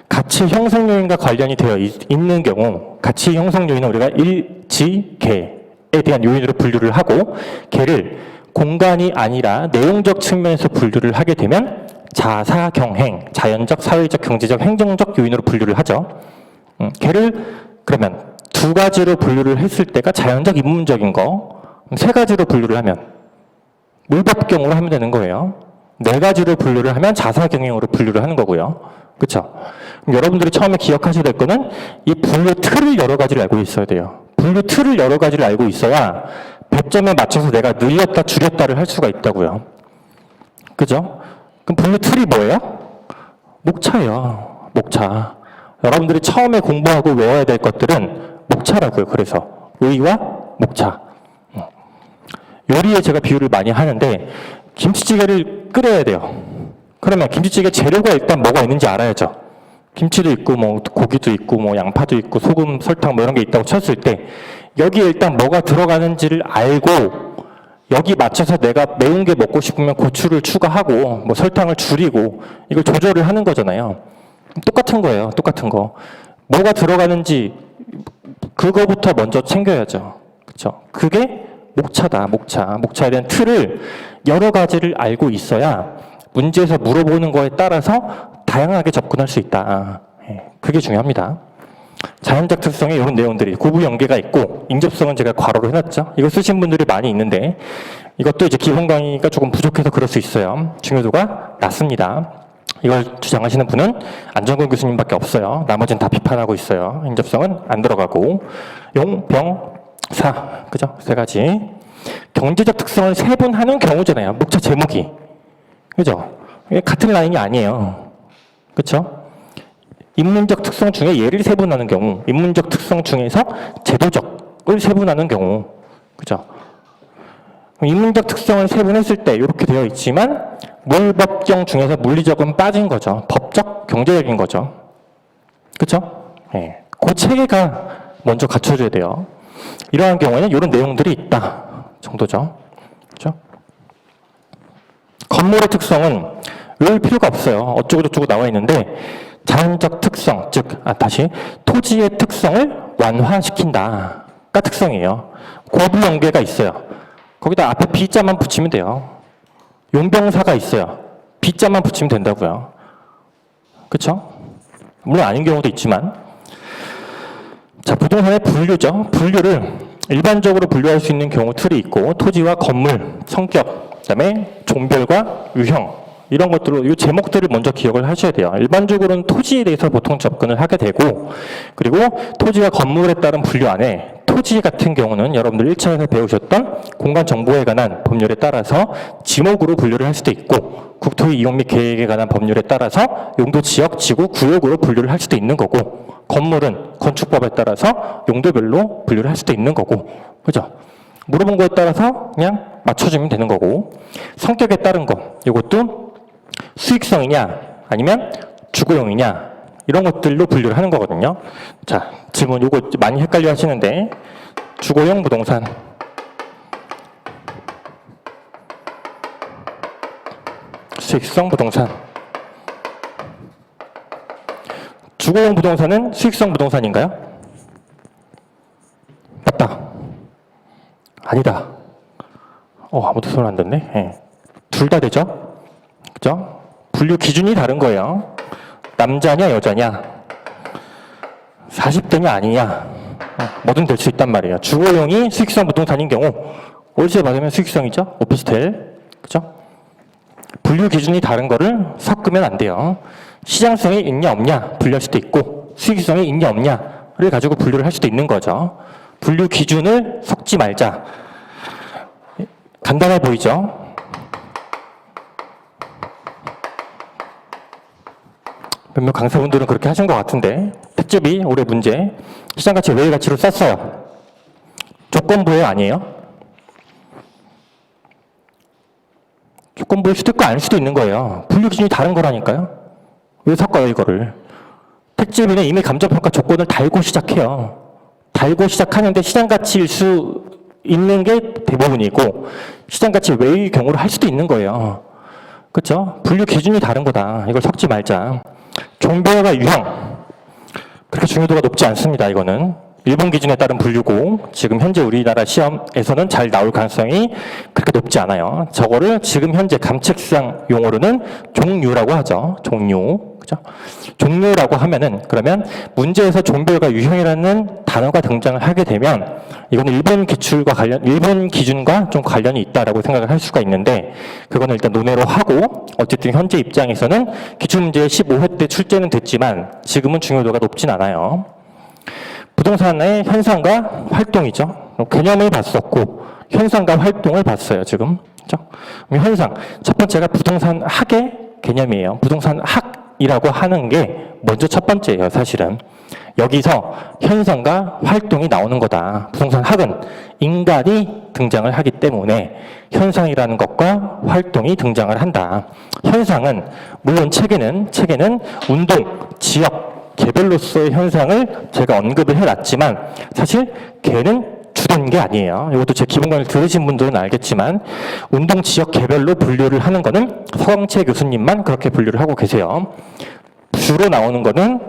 가치 형성 요인과 관련이 되어 있는 경우 가치 형성 요인은 우리가 일, 개에 대한 요인으로 분류를 하고 개를 공간이 아니라 내용적 측면에서 분류를 하게 되면 자사, 경행, 자연적, 사회적, 경제적, 행정적 요인으로 분류를 하죠. 개를 그러면 2가지로 분류를 했을 때가 자연적, 인문적인 거 3가지로 분류를 하면 물법경으로 하면 되는 거예요. 4가지로 분류를 하면 자사, 경행으로 분류를 하는 거고요. 그렇죠? 여러분들이 처음에 기억하셔야 될 거는 이 분류 틀을 여러 가지를 알고 있어야 돼요. 분류 틀을 여러 가지를 알고 있어야 배점에 맞춰서 내가 늘렸다 줄였다를 할 수가 있다고요. 그죠? 그럼 분류 틀이 뭐예요? 목차예요. 목차. 여러분들이 처음에 공부하고 외워야 될 것들은 목차라고요. 그래서 의와 목차. 요리에 제가 비유를 많이 하는데 김치찌개를 끓여야 돼요. 그러면 김치찌개 재료가 일단 뭐가 있는지 알아야죠. 김치도 있고 뭐 고기도 있고 뭐 양파도 있고 소금, 설탕 뭐 이런 게 있다고 쳤을 때 여기에 일단 뭐가 들어가는지를 알고 여기 맞춰서 내가 매운 게 먹고 싶으면 고추를 추가하고 뭐 설탕을 줄이고 이걸 조절을 하는 거잖아요. 똑같은 거예요. 똑같은 거. 뭐가 들어가는지 그거부터 먼저 챙겨야죠. 그렇죠? 그게 목차다. 목차에 대한 틀을 여러 가지를 알고 있어야 문제에서 물어보는 거에 따라서 다양하게 접근할 수 있다. 그게 중요합니다. 자연적 특성에 이런 내용들이 구부 연계가 있고 인접성은 제가 괄호로 해놨죠. 이거 쓰신 분들이 많이 있는데 이것도 이제 기본 강의가 조금 부족해서 그럴 수 있어요. 중요도가 낮습니다. 이걸 주장하시는 분은 안정근 교수님밖에 없어요. 나머지는 다 비판하고 있어요. 인접성은 안 들어가고 용, 병, 사, 그죠? 3가지. 경제적 특성을 세분하는 경우잖아요. 목차 제목이. 그죠? 이게 같은 라인이 아니에요. 그렇죠? 인문적 특성 중에 예를 세분하는 경우, 인문적 특성 중에서 제도적을 세분하는 경우, 그죠? 인문적 특성을 세분했을 때 이렇게 되어 있지만 물법경 중에서 물리적은 빠진 거죠. 법적, 경제적인 거죠. 그렇죠? 예. 그 체계가 먼저 갖춰져야 돼요. 이러한 경우에는 이런 내용들이 있다 정도죠. 그렇죠? 건물의 특성은 외울 필요가 없어요. 어쩌고저쩌고 나와 있는데 자연적 특성, 즉 토지의 특성을 완화시킨다가 특성이에요. 고부 연계가 있어요. 거기다 앞에 B자만 붙이면 돼요. 용병사가 있어요. B자만 붙이면 된다고요. 그렇죠? 물론 아닌 경우도 있지만. 자, 부동산의 분류죠. 분류를 일반적으로 분류할 수 있는 경우 틀이 있고 토지와 건물, 성격, 그다음에 종별과 유형 이런 것들로 이 제목들을 먼저 기억을 하셔야 돼요. 일반적으로는 토지에 대해서 보통 접근을 하게 되고 그리고 토지와 건물에 따른 분류 안에 토지 같은 경우는 여러분들 1차에서 배우셨던 공간정보에 관한 법률에 따라서 지목으로 분류를 할 수도 있고 국토의 이용 및 계획에 관한 법률에 따라서 용도 지역, 지구, 구역으로 분류를 할 수도 있는 거고 건물은 건축법에 따라서 용도별로 분류를 할 수도 있는 거고 그죠? 물어본 거에 따라서 그냥 맞춰주면 되는 거고 성격에 따른 거 이것도 수익성이냐 아니면 주거용이냐 이런 것들로 분류를 하는 거거든요. 자, 질문 이거 많이 헷갈려 하시는데 주거용 부동산 수익성 부동산 주거용 부동산은 수익성 부동산인가요? 맞다. 아니다. 아무도 손 안 댔네. 네. 둘 다 되죠? 그죠? 분류 기준이 다른 거예요. 남자냐 여자냐 40대냐 아니냐 뭐든 될 수 있단 말이에요. 주거용이 수익성 부동산인 경우 월세 받으면 수익성이죠. 오피스텔 그죠? 분류 기준이 다른 거를 섞으면 안 돼요. 시장성이 있냐 없냐 분류할 수도 있고 수익성이 있냐 없냐를 가지고 분류를 할 수도 있는 거죠. 분류 기준을 섞지 말자. 간단해 보이죠? 몇몇 강사분들은 그렇게 하신 것 같은데 특집이 올해 문제 시장가치 외의 가치로 쌌어요. 조건부에 아니에요? 조건부일 수도 있고 아닐 수도 있는 거예요. 분류 기준이 다른 거라니까요. 왜 섞어요 이거를? 택지비는 이미 감정평가 조건을 달고 시작해요. 달고 시작하는데 시장가치일 수 있는 게 대부분이고 시장가치 외의 경우를 할 수도 있는 거예요. 그렇죠? 분류 기준이 다른 거다. 이걸 섞지 말자. 종별과 유형 그렇게 중요도가 높지 않습니다. 이거는 일본 기준에 따른 분류고 지금 현재 우리나라 시험에서는 잘 나올 가능성이 그렇게 높지 않아요. 저거를 지금 현재 감책상 용어로는 종류라고 하죠. 종류. 그죠? 종류라고 하면은 그러면 문제에서 종별과 유형이라는 단어가 등장을 하게 되면 이거는 일본 기준과 좀 관련이 있다라고 생각을 할 수가 있는데 그거는 일단 논외로 하고 어쨌든 현재 입장에서는 기출문제 15회 때 출제는 됐지만 지금은 중요도가 높진 않아요. 부동산의 현상과 활동이죠. 개념을 봤었고 현상과 활동을 봤어요. 지금. 그렇죠? 현상. 첫 번째가 부동산 학의 개념이에요. 부동산 학이라고 하는 게 먼저 첫 번째예요. 사실은. 여기서 현상과 활동이 나오는 거다. 부동산 학은 인간이 등장을 하기 때문에 현상이라는 것과 활동이 등장을 한다. 현상은 물론 책에는 운동, 지역, 개별로서의 현상을 제가 언급을 해놨지만 사실 걔는 주된 게 아니에요. 이것도 제 기본관을 들으신 분들은 알겠지만 운동 지역 개별로 분류를 하는 거는 서광채 교수님만 그렇게 분류를 하고 계세요. 주로 나오는 거는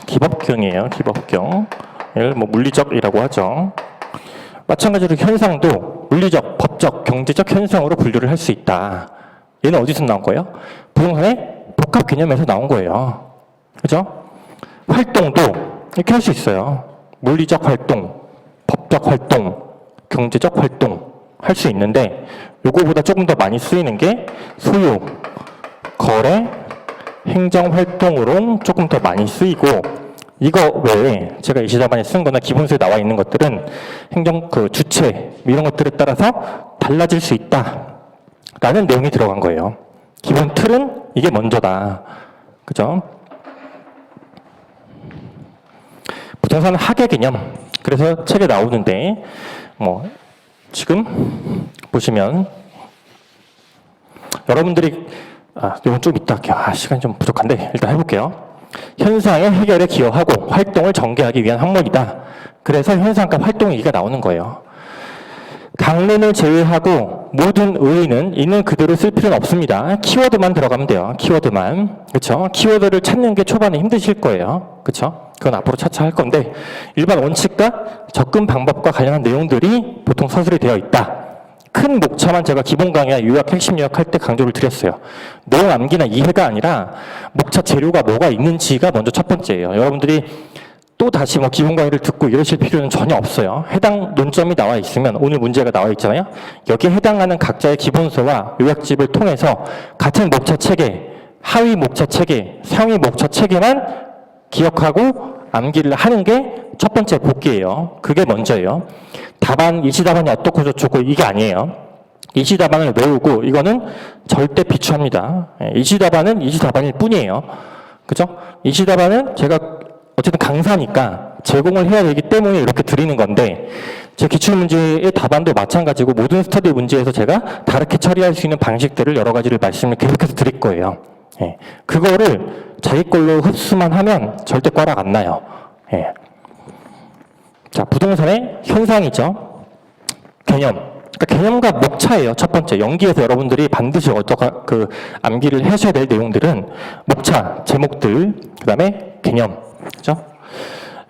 기법경이에요. 기법경. 을 물리적이라고 하죠. 마찬가지로 현상도 물리적, 법적, 경제적 현상으로 분류를 할 수 있다. 얘는 어디서 나온 거예요? 부동산의 복합 개념에서 나온 거예요. 그죠? 활동도 이렇게 할 수 있어요. 물리적 활동, 법적 활동, 경제적 활동 할 수 있는데 요거보다 조금 더 많이 쓰이는 게 소유, 거래, 행정활동으로 조금 더 많이 쓰이고 이거 외에 제가 이 시사반에 쓴 거나 기본서에 나와 있는 것들은 주체 이런 것들에 따라서 달라질 수 있다 라는 내용이 들어간 거예요. 기본 틀은 이게 먼저다. 그죠? 부동산 학의 개념. 그래서 책에 나오는데, 지금 보시면, 여러분들이, 이건 좀 이따 할게요. 시간이 좀 부족한데, 일단 해볼게요. 현상의 해결에 기여하고 활동을 전개하기 위한 학문이다. 그래서 현상과 활동 얘기가 나오는 거예요. 강론을 제외하고 모든 의의는 있는 그대로 쓸 필요는 없습니다. 키워드만 들어가면 돼요. 키워드만. 그렇죠? 키워드를 찾는 게 초반에 힘드실 거예요. 그렇죠? 그건 앞으로 차차 할 건데 일반 원칙과 접근 방법과 관련한 내용들이 보통 서술이 되어 있다. 큰 목차만 제가 기본 강의나 요약, 핵심 요약할 때 강조를 드렸어요. 내용 암기나 이해가 아니라 목차 재료가 뭐가 있는지가 먼저 첫 번째예요. 여러분들이 또 다시 뭐 기본 강의를 듣고 이러실 필요는 전혀 없어요. 해당 논점이 나와 있으면 오늘 문제가 나와 있잖아요. 여기에 해당하는 각자의 기본서와 요약집을 통해서 같은 목차 체계, 하위 목차 체계, 상위 목차 체계만 기억하고 암기를 하는 게 첫 번째 복기예요. 그게 먼저예요. 답안, 일시답안이 어떻고 저쩌고 이게 아니에요. 일시답안을 외우고 이거는 절대 비추합니다. 일시답안은 일시답안일 뿐이에요. 그죠? 일시답안은 제가 어쨌든 강사니까 제공을 해야 되기 때문에 이렇게 드리는 건데 제 기출문제의 답안도 마찬가지고 모든 스터디 문제에서 제가 다르게 처리할 수 있는 방식들을 여러 가지를 말씀을 계속해서 드릴 거예요. 예. 그거를 자기 걸로 흡수만 하면 절대 꽈락 안 나요. 예. 자, 부동산의 현상이죠. 개념. 그러니까 개념과 목차예요. 첫 번째. 연기에서 여러분들이 반드시 그 암기를 하셔야 될 내용들은 목차, 제목들, 그 다음에 개념. 그죠?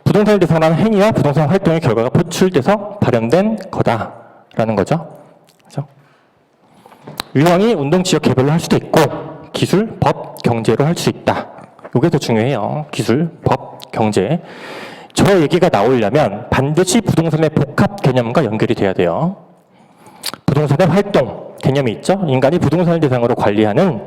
부동산을 대상하는 행위와 부동산 활동의 결과가 표출돼서 발현된 거다라는 거죠. 그죠? 유형이 운동 지역 개별로 할 수도 있고 기술, 법, 경제로 할 수 있다. 이게 더 중요해요. 기술, 법, 경제. 저 얘기가 나오려면 반드시 부동산의 복합 개념과 연결이 돼야 돼요. 부동산의 활동 개념이 있죠. 인간이 부동산을 대상으로 관리하는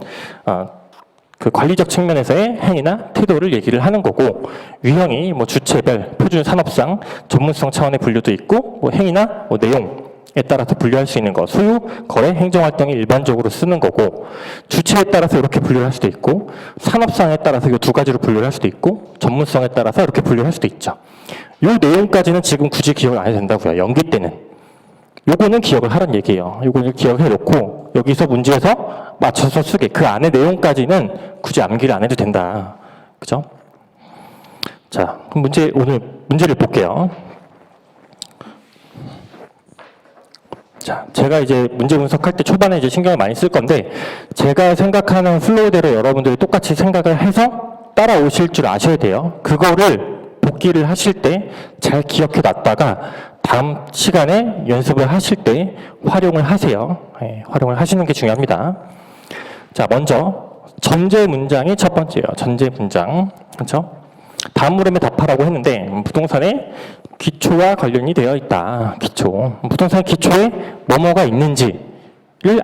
그 관리적 측면에서의 행위나 태도를 얘기를 하는 거고 유형이 뭐 주체별, 표준 산업상, 전문성 차원의 분류도 있고 뭐 행위나 뭐 내용에 따라서 분류할 수 있는 거 소유, 거래, 행정활동이 일반적으로 쓰는 거고 주체에 따라서 이렇게 분류를 할 수도 있고 산업상에 따라서 이 두 가지로 분류를 할 수도 있고 전문성에 따라서 이렇게 분류를 할 수도 있죠. 이 내용까지는 지금 굳이 기억을 안 해도 된다고요. 연기 때는. 요거는 기억을 하라는 얘기예요. 요거는 기억해 놓고 여기서 문제에서 맞춰서 쓰게. 그 안에 내용까지는 굳이 암기를 안 해도 된다. 그죠? 자, 그럼 오늘 문제를 볼게요. 자, 제가 이제 문제 분석할 때 초반에 이제 신경을 많이 쓸 건데 제가 생각하는 플로우대로 여러분들이 똑같이 생각을 해서 따라오실 줄 아셔야 돼요. 그거를 복기를 하실 때 잘 기억해 놨다가 다음 시간에 연습을 하실 때 활용을 하세요. 네, 활용을 하시는 게 중요합니다. 자, 먼저 전제 문장이 첫 번째예요. 전제 문장. 그렇죠? 다음 물음에 답하라고 했는데 부동산의 기초와 관련이 되어 있다. 기초. 부동산 기초에 뭐뭐가 있는지를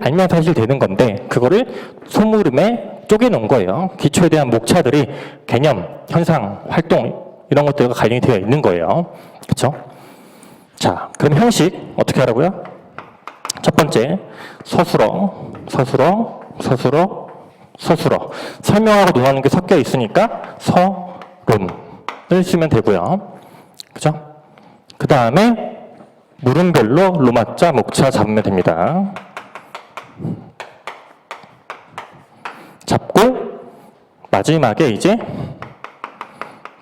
알면 사실 되는 건데 그거를 소물음에 쪼개놓은 거예요. 기초에 대한 목차들이 개념, 현상, 활동 이런 것들과 관련이 되어 있는 거예요. 그렇죠? 자, 그럼 형식 어떻게 하라고요? 첫 번째, 서술어. 설명하고 논하는 게 섞여 있으니까 서론을 쓰면 되고요. 그죠? 그 다음에 물음별로 로마자, 목차 잡으면 됩니다. 잡고 마지막에 이제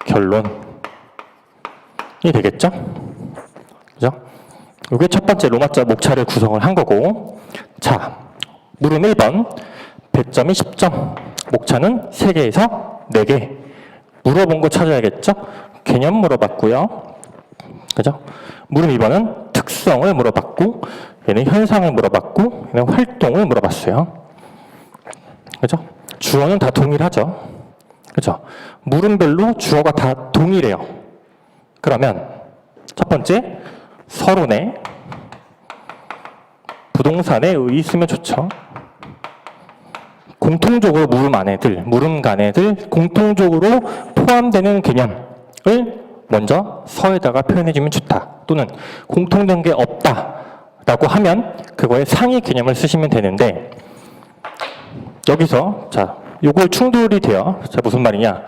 결론이 되겠죠? 그죠? 이게 첫 번째 로마자 목차를 구성을 한 거고 자, 물음 1번 배점이 10점 목차는 3개에서 4개 물어본 거 찾아야겠죠? 개념 물어봤고요. 그죠? 물음 2번은 특성을 물어봤고 얘는 현상을 물어봤고 얘는 활동을 물어봤어요. 그죠? 주어는 다 동일하죠. 그죠? 물음별로 주어가 다 동일해요. 그러면 첫 번째 서론에 부동산에 의 쓰면 좋죠. 공통적으로 물음 간에들 공통적으로 포함되는 개념을 먼저 서에다가 표현해주면 좋다. 또는 공통된 게 없다라고 하면 그거의 상위 개념을 쓰시면 되는데 여기서 자 요걸 충돌이 돼요. 자 무슨 말이냐?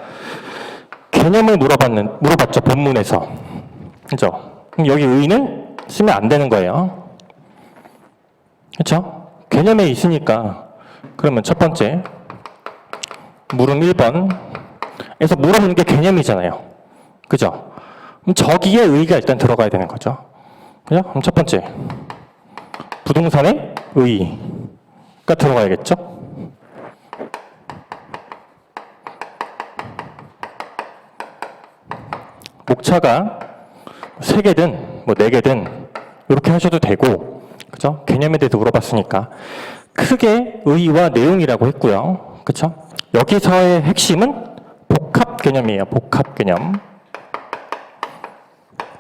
개념을 물어봤죠 본문에서. 그죠? 그럼 여기 의는 쓰면 안 되는 거예요. 그렇죠? 개념에 있으니까 그러면 첫 번째 물음 1번 물어보는 게 개념이잖아요. 그죠? 그럼 저기에 의의가 일단 들어가야 되는 거죠. 그죠? 그럼 첫 번째, 부동산의 의의가 들어가야겠죠? 목차가 3개든 뭐 4개든 이렇게 하셔도 되고, 그죠? 개념에 대해서 물어봤으니까 크게 의의와 내용이라고 했고요. 그죠? 여기서의 핵심은 복합 개념이에요. 복합 개념.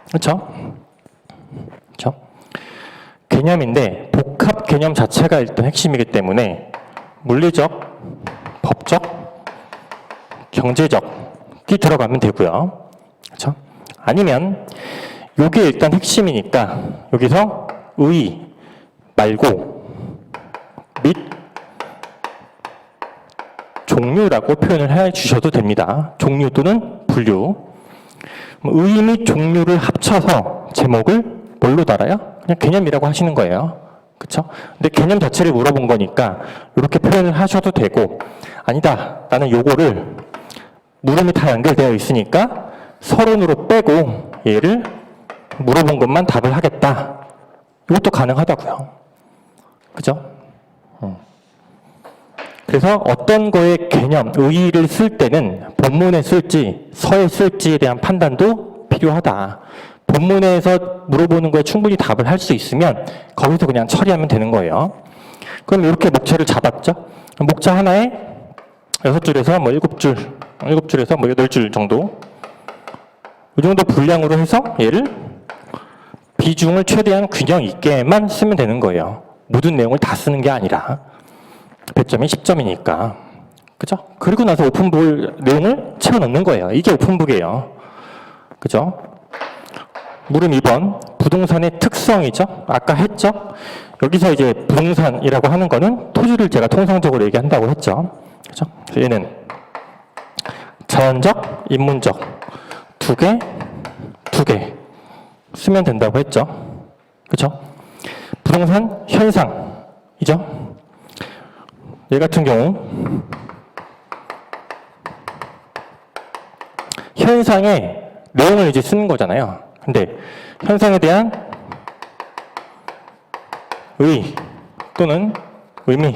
그렇죠? 그렇죠? 개념인데 복합 개념 자체가 일단 핵심이기 때문에 물리적, 법적, 경제적이 들어가면 되고요. 그렇죠? 아니면 이게 일단 핵심이니까 여기서 의 말고 및 종류라고 표현을 해 주셔도 됩니다. 종류 또는 분류. 의 및 종류를 합쳐서 제목을 뭘로 달아요? 그냥 개념이라고 하시는 거예요. 그쵸? 근데 개념 자체를 물어본 거니까 이렇게 표현을 하셔도 되고, 아니다, 나는 요거를 물음이 다 연결되어 있으니까 서론으로 빼고 얘를 물어본 것만 답을 하겠다. 이것도 가능하다고요. 그죠? 그래서 어떤 거의 개념, 의의를 쓸 때는 본문에 쓸지 서에 쓸지에 대한 판단도 필요하다. 본문에서 물어보는 거에 충분히 답을 할 수 있으면 거기서 그냥 처리하면 되는 거예요. 그럼 이렇게 목차를 잡았죠? 목차 하나에 6줄에서 뭐 7줄, 7줄에서 뭐 8줄 정도, 이 정도 분량으로 해서 얘를 비중을 최대한 균형 있게만 쓰면 되는 거예요. 모든 내용을 다 쓰는 게 아니라. 배점이 10점이니까. 그죠? 그리고 나서 오픈북 내용을 채워넣는 거예요. 이게 오픈북이에요. 그죠? 물음 2번. 부동산의 특성이죠? 아까 했죠? 여기서 이제 부동산이라고 하는 거는 토지를 제가 통상적으로 얘기한다고 했죠? 그죠? 얘는 자연적, 인문적 두 개 쓰면 된다고 했죠? 그죠? 부동산 현상이죠? 얘 같은 경우 현상의 내용을 이제 쓰는 거잖아요. 근데 현상에 대한 의 또는 의미,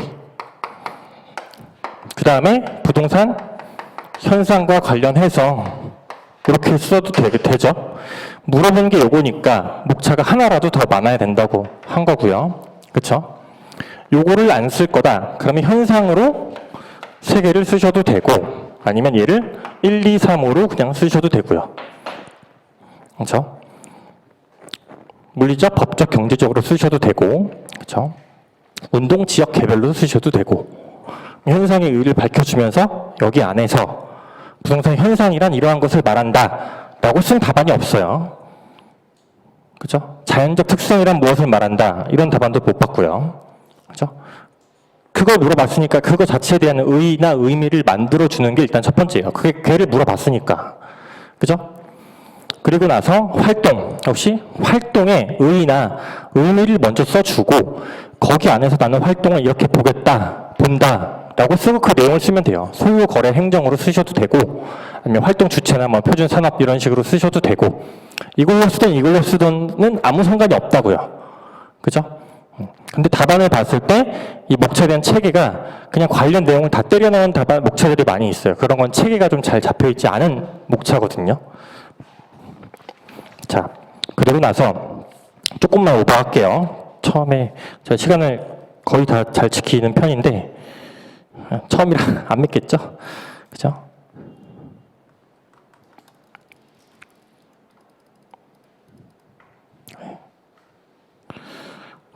그 다음에 부동산 현상과 관련해서 이렇게 써도 되죠. 물어본 게 요거니까 목차가 하나라도 더 많아야 된다고 한 거고요. 그쵸? 요거를 안 쓸 거다. 그러면 현상으로 3개를 쓰셔도 되고, 아니면 얘를 1, 2, 3으로 그냥 쓰셔도 되고요. 그렇죠? 물리적, 법적, 경제적으로 쓰셔도 되고, 그렇죠? 운동 지역 개별로 쓰셔도 되고, 현상의 의의를 밝혀주면서 여기 안에서 부동산 현상이란 이러한 것을 말한다 라고 쓴 답안이 없어요. 그렇죠? 자연적 특성이란 무엇을 말한다, 이런 답안도 못 봤고요. 그죠? 그걸 물어봤으니까 그거 자체에 대한 의의나 의미를 만들어주는 게 일단 첫 번째예요. 걔를 물어봤으니까. 그죠? 그리고 나서 활동, 역시 활동의 의의나 의미를 먼저 써주고, 거기 안에서 나는 활동을 이렇게 보겠다, 본다 라고 쓰고 그 내용을 쓰면 돼요. 소유, 거래, 행정으로 쓰셔도 되고, 아니면 활동 주체나 뭐 표준 산업 이런 식으로 쓰셔도 되고, 이걸로 쓰든 이걸로 쓰든은 아무 상관이 없다고요. 그죠? 근데 답안을 봤을 때 이 목차에 대한 체계가 그냥 관련 내용을 다 때려넣은 답안 목차들이 많이 있어요. 그런 건 체계가 좀 잘 잡혀있지 않은 목차거든요. 자, 그러고 나서 조금만 오버할게요. 처음에 제가 시간을 거의 다 잘 지키는 편인데 처음이라 안 믿겠죠? 그죠?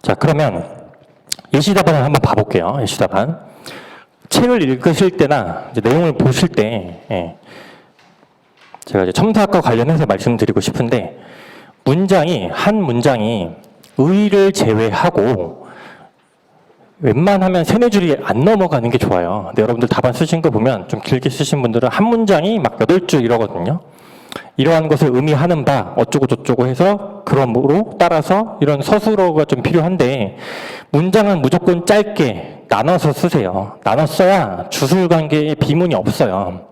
자, 그러면 예시답안을 한번 봐볼게요. 예시답안. 책을 읽으실 때나 이제 내용을 보실 때, 제가 이제 첨사학과 관련해서 말씀드리고 싶은데, 한 문장이 의의를 제외하고 웬만하면 3-4줄이 안 넘어가는 게 좋아요. 근데 여러분들 답안 쓰신 거 보면 좀 길게 쓰신 분들은 한 문장이 막 8줄 이러거든요. 이러한 것을 의미하는 바 어쩌고 저쩌고 해서 그러므로 따라서 이런 서술어가 좀 필요한데, 문장은 무조건 짧게 나눠서 쓰세요. 나눠 써야 주술 관계에 비문이 없어요.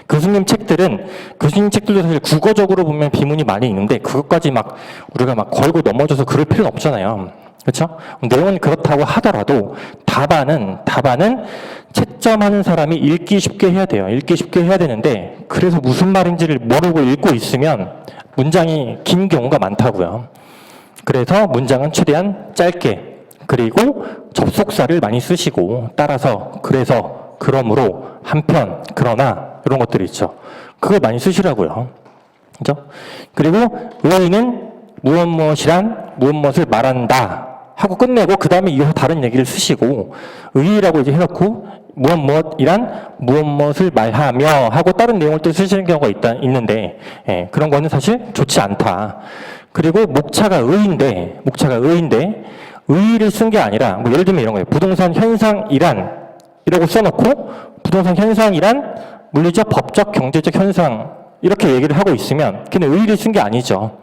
교수님 책들도 사실 국어적으로 보면 비문이 많이 있는데 그것까지 막 우리가 막 걸고 넘어져서 그럴 필요는 없잖아요. 그렇죠? 내용은 그렇다고 하더라도 답안은 채점하는 사람이 읽기 쉽게 해야 돼요. 읽기 쉽게 해야 되는데 그래서 무슨 말인지를 모르고 읽고 있으면 문장이 긴 경우가 많다고요. 그래서 문장은 최대한 짧게 그리고 접속사를 많이 쓰시고 따라서 그래서 그러므로 한편 그러나 이런 것들이 있죠. 그걸 많이 쓰시라고요. 그죠? 그리고 의의는 무엇무엇이란 무엇무엇을 말한다 하고 끝내고 그 다음에 이어서 다른 얘기를 쓰시고 의의라고 이제 해놓고 무엇무엇이란 무엇무엇을 말하며 하고 다른 내용을 또 쓰시는 경우가 있는데 그런 거는 사실 좋지 않다. 그리고 목차가 의의인데 의의를 쓴 게 아니라 뭐 예를 들면 이런 거예요. 부동산 현상이란 이라고 써놓고 부동산 현상이란 물리적, 법적, 경제적 현상 이렇게 얘기를 하고 있으면 걔는 의의를 쓴 게 아니죠.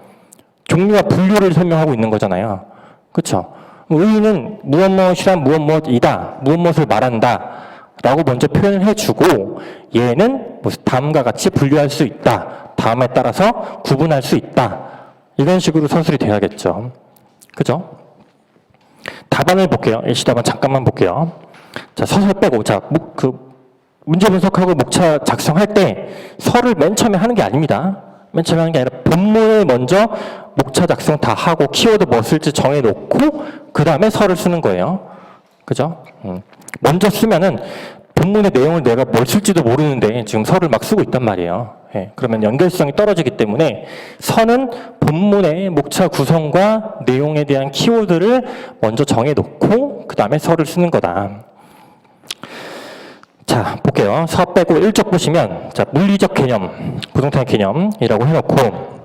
종류와 분류를 설명하고 있는 거잖아요. 그렇죠? 의의는 무엇무엇이란 무엇무엇이다. 무엇무엇을 말한다. 라고 먼저 표현을 해주고 얘는 다음과 같이 분류할 수 있다. 다음에 따라서 구분할 수 있다. 이런 식으로 서술이 돼야겠죠. 그죠? 답안을 볼게요. 예시답안 잠깐만 볼게요. 자, 서술 빼고, 문제 분석하고 목차 작성할 때 서를 맨 처음에 하는 게 아닙니다. 맨 처음에 하는 게 아니라 본문을 먼저 목차 작성 다 하고 키워드 뭐 쓸지 정해놓고 그 다음에 서를 쓰는 거예요. 그죠? 먼저 쓰면은 본문의 내용을 내가 뭘 쓸지도 모르는데 지금 서를 막 쓰고 있단 말이에요. 그러면 연결성이 떨어지기 때문에 서는 본문의 목차 구성과 내용에 대한 키워드를 먼저 정해놓고 그 다음에 서를 쓰는 거다. 자, 볼게요. 서 빼고 1쪽 보시면 자, 물리적 개념, 부동산의 개념이라고 해놓고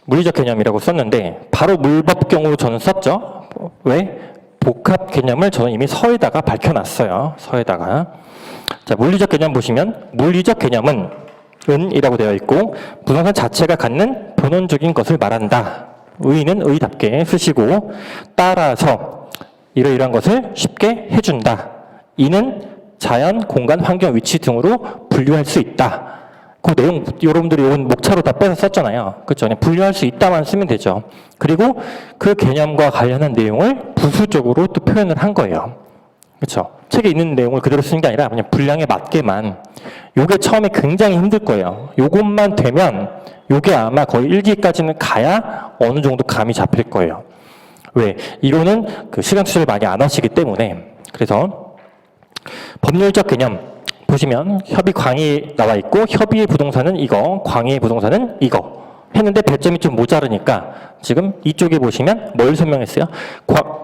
물리적 개념이라고 썼는데 바로 물법경으로 저는 썼죠. 왜? 복합 개념을 저는 이미 서에다가 밝혀놨어요. 서에다가. 자, 물리적 개념 보시면 물리적 개념은 은이라고 되어 있고 부동산 자체가 갖는 본원적인 것을 말한다. 의는 의답게 쓰시고 따라서 이러이러한 것을 쉽게 해준다. 이는 자연, 공간, 환경, 위치 등으로 분류할 수 있다. 그 내용 여러분들이 이건 목차로 다 빼서 썼잖아요. 그렇죠? 그냥 분류할 수 있다만 쓰면 되죠. 그리고 그 개념과 관련한 내용을 부수적으로 또 표현을 한 거예요. 그렇죠? 책에 있는 내용을 그대로 쓰는 게 아니라 그냥 분량에 맞게만. 요게 처음에 굉장히 힘들 거예요. 요것만 되면 요게 아마 거의 1기까지는 가야 어느 정도 감이 잡힐 거예요. 왜? 이론은 그 시간 투자를 많이 안 하시기 때문에. 그래서 법률적 개념 보시면 협의 광의 나와 있고 협의의 부동산은 이거, 광의의 부동산은 이거 했는데 배점이 좀 모자르니까 지금 이쪽에 보시면 뭘 설명했어요?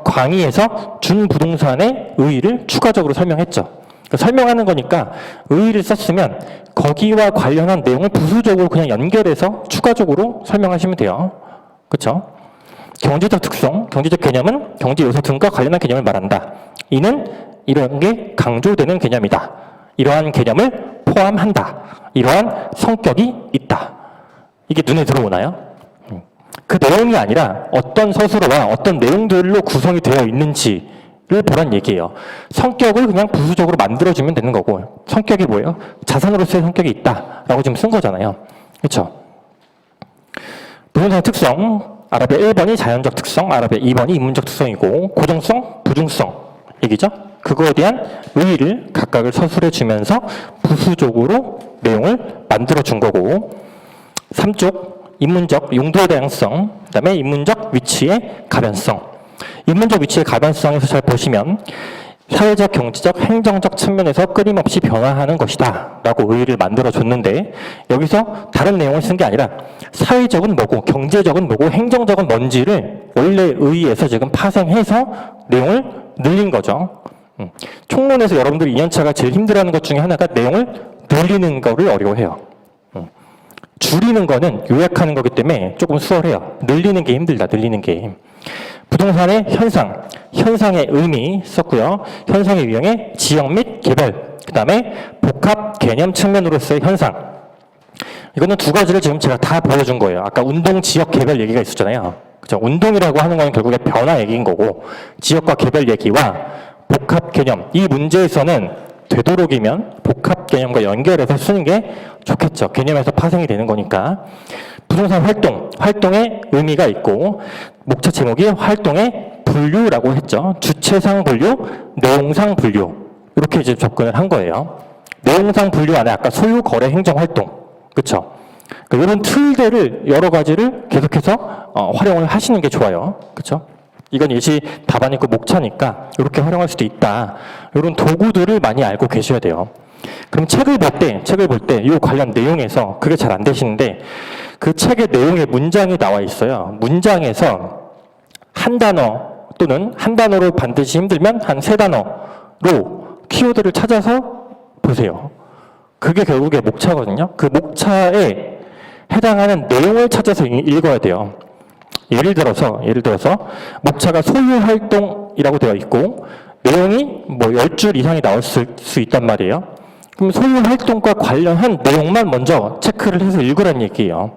광의에서 준부동산의 의의를 추가적으로 설명했죠. 설명하는 거니까 의의를 썼으면 거기와 관련한 내용을 부수적으로 그냥 연결해서 추가적으로 설명하시면 돼요. 그렇죠? 경제적 특성, 경제적 개념은 경제 요소 등과 관련한 개념을 말한다. 이는 이런 게 강조되는 개념이다. 이러한 개념을 포함한다. 이러한 성격이 있다. 이게 눈에 들어오나요? 그 내용이 아니라 어떤 서술어와 어떤 내용들로 구성이 되어 있는지를 보란 얘기예요. 성격을 그냥 부수적으로 만들어주면 되는 거고 성격이 뭐예요? 자산으로서의 성격이 있다라고 지금 쓴 거잖아요. 그렇죠? 부동산의 특성, 아랍의 1번이 자연적 특성, 아랍의 2번이 인문적 특성이고 고정성, 부중성 얘기죠? 그거에 대한 의의를 각각을 서술해 주면서 부수적으로 내용을 만들어 준 거고 3쪽 인문적 용도의 다양성, 그 다음에 인문적 위치의 가변성. 인문적 위치의 가변성에서 잘 보시면 사회적, 경제적, 행정적 측면에서 끊임없이 변화하는 것이다 라고 의의를 만들어 줬는데 여기서 다른 내용을 쓴 게 아니라 사회적은 뭐고 경제적은 뭐고 행정적은 뭔지를 원래 의의에서 지금 파생해서 내용을 늘린 거죠. 총론에서 여러분들이 2년차가 제일 힘들어하는 것 중에 하나가 내용을 늘리는 거를 어려워해요. 줄이는 거는 요약하는 거기 때문에 조금 수월해요. 늘리는 게 힘들다. 늘리는 게. 부동산의 현상, 현상의 의미 썼고요. 현상의 유형의 지역 및 개별, 그 다음에 복합 개념 측면으로서의 현상. 이거는 두 가지를 지금 제가 다 보여준 거예요. 아까 운동, 지역, 개별 얘기가 있었잖아요. 그죠? 운동이라고 하는 건 결국에 변화 얘기인 거고 지역과 개별 얘기와 복합 개념, 이 문제에서는 되도록이면 복합 개념과 연결해서 쓰는 게 좋겠죠. 개념에서 파생이 되는 거니까. 부동산 활동의 의미가 있고 목차 제목이 활동의 분류라고 했죠. 주체상 분류, 내용상 분류 이렇게 이제 접근을 한 거예요. 내용상 분류 안에 아까 소유, 거래, 행정, 활동 그렇죠? 그러니까 이런 틀들을 여러 가지를 계속해서 활용을 하시는 게 좋아요. 그렇죠? 이건 예시 답안이고 목차니까 이렇게 활용할 수도 있다. 이런 도구들을 많이 알고 계셔야 돼요. 그럼 책을 볼 때 이 관련 내용에서 그게 잘 안 되시는데 그 책의 내용에 문장이 나와 있어요. 문장에서 한 단어 또는 한 단어로 반드시 힘들면 한 세 단어로 키워드를 찾아서 보세요. 그게 결국에 목차거든요. 그 목차에 해당하는 내용을 찾아서 읽어야 돼요. 예를 들어서 목차가 소유 활동이라고 되어 있고 내용이 뭐 10줄 이상이 나올 수 있단 말이에요. 그럼 소유 활동과 관련한 내용만 먼저 체크를 해서 읽으라는 얘기예요.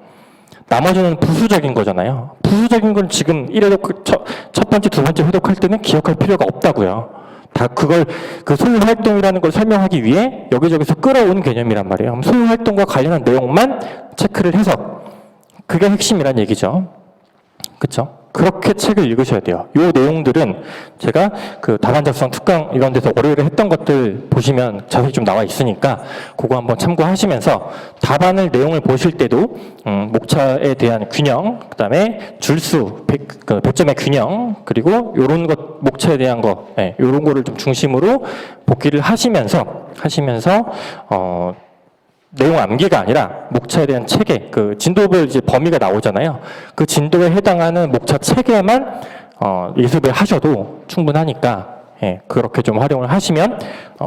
나머지는 부수적인 거잖아요. 부수적인 건 지금 1회독 첫 번째, 두 번째 회독할 때는 기억할 필요가 없다고요. 다 그걸 그 소유 활동이라는 걸 설명하기 위해 여기저기서 끌어온 개념이란 말이에요. 그럼 소유 활동과 관련한 내용만 체크를 해서 그게 핵심이란 얘기죠. 그렇죠? 그렇게 책을 읽으셔야 돼요. 이 내용들은 제가 그 답안 작성 특강 이런 데서 월요일에 했던 것들 보시면 자세히 좀 나와 있으니까 그거 한번 참고하시면서 답안을 내용을 보실 때도 목차에 대한 균형, 그다음에 줄수, 그 배점의 균형, 그리고 요런 것 목차에 대한 거, 요런 거를 좀 중심으로 복기를 하시면서 내용 암기가 아니라 목차에 대한 체계, 그 진도별 이제 범위가 나오잖아요. 그 진도에 해당하는 목차 체계만 예습을 하셔도 충분하니까 그렇게 좀 활용을 하시면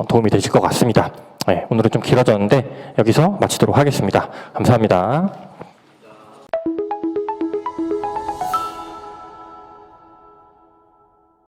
도움이 되실 것 같습니다. 오늘은 좀 길어졌는데 여기서 마치도록 하겠습니다. 감사합니다.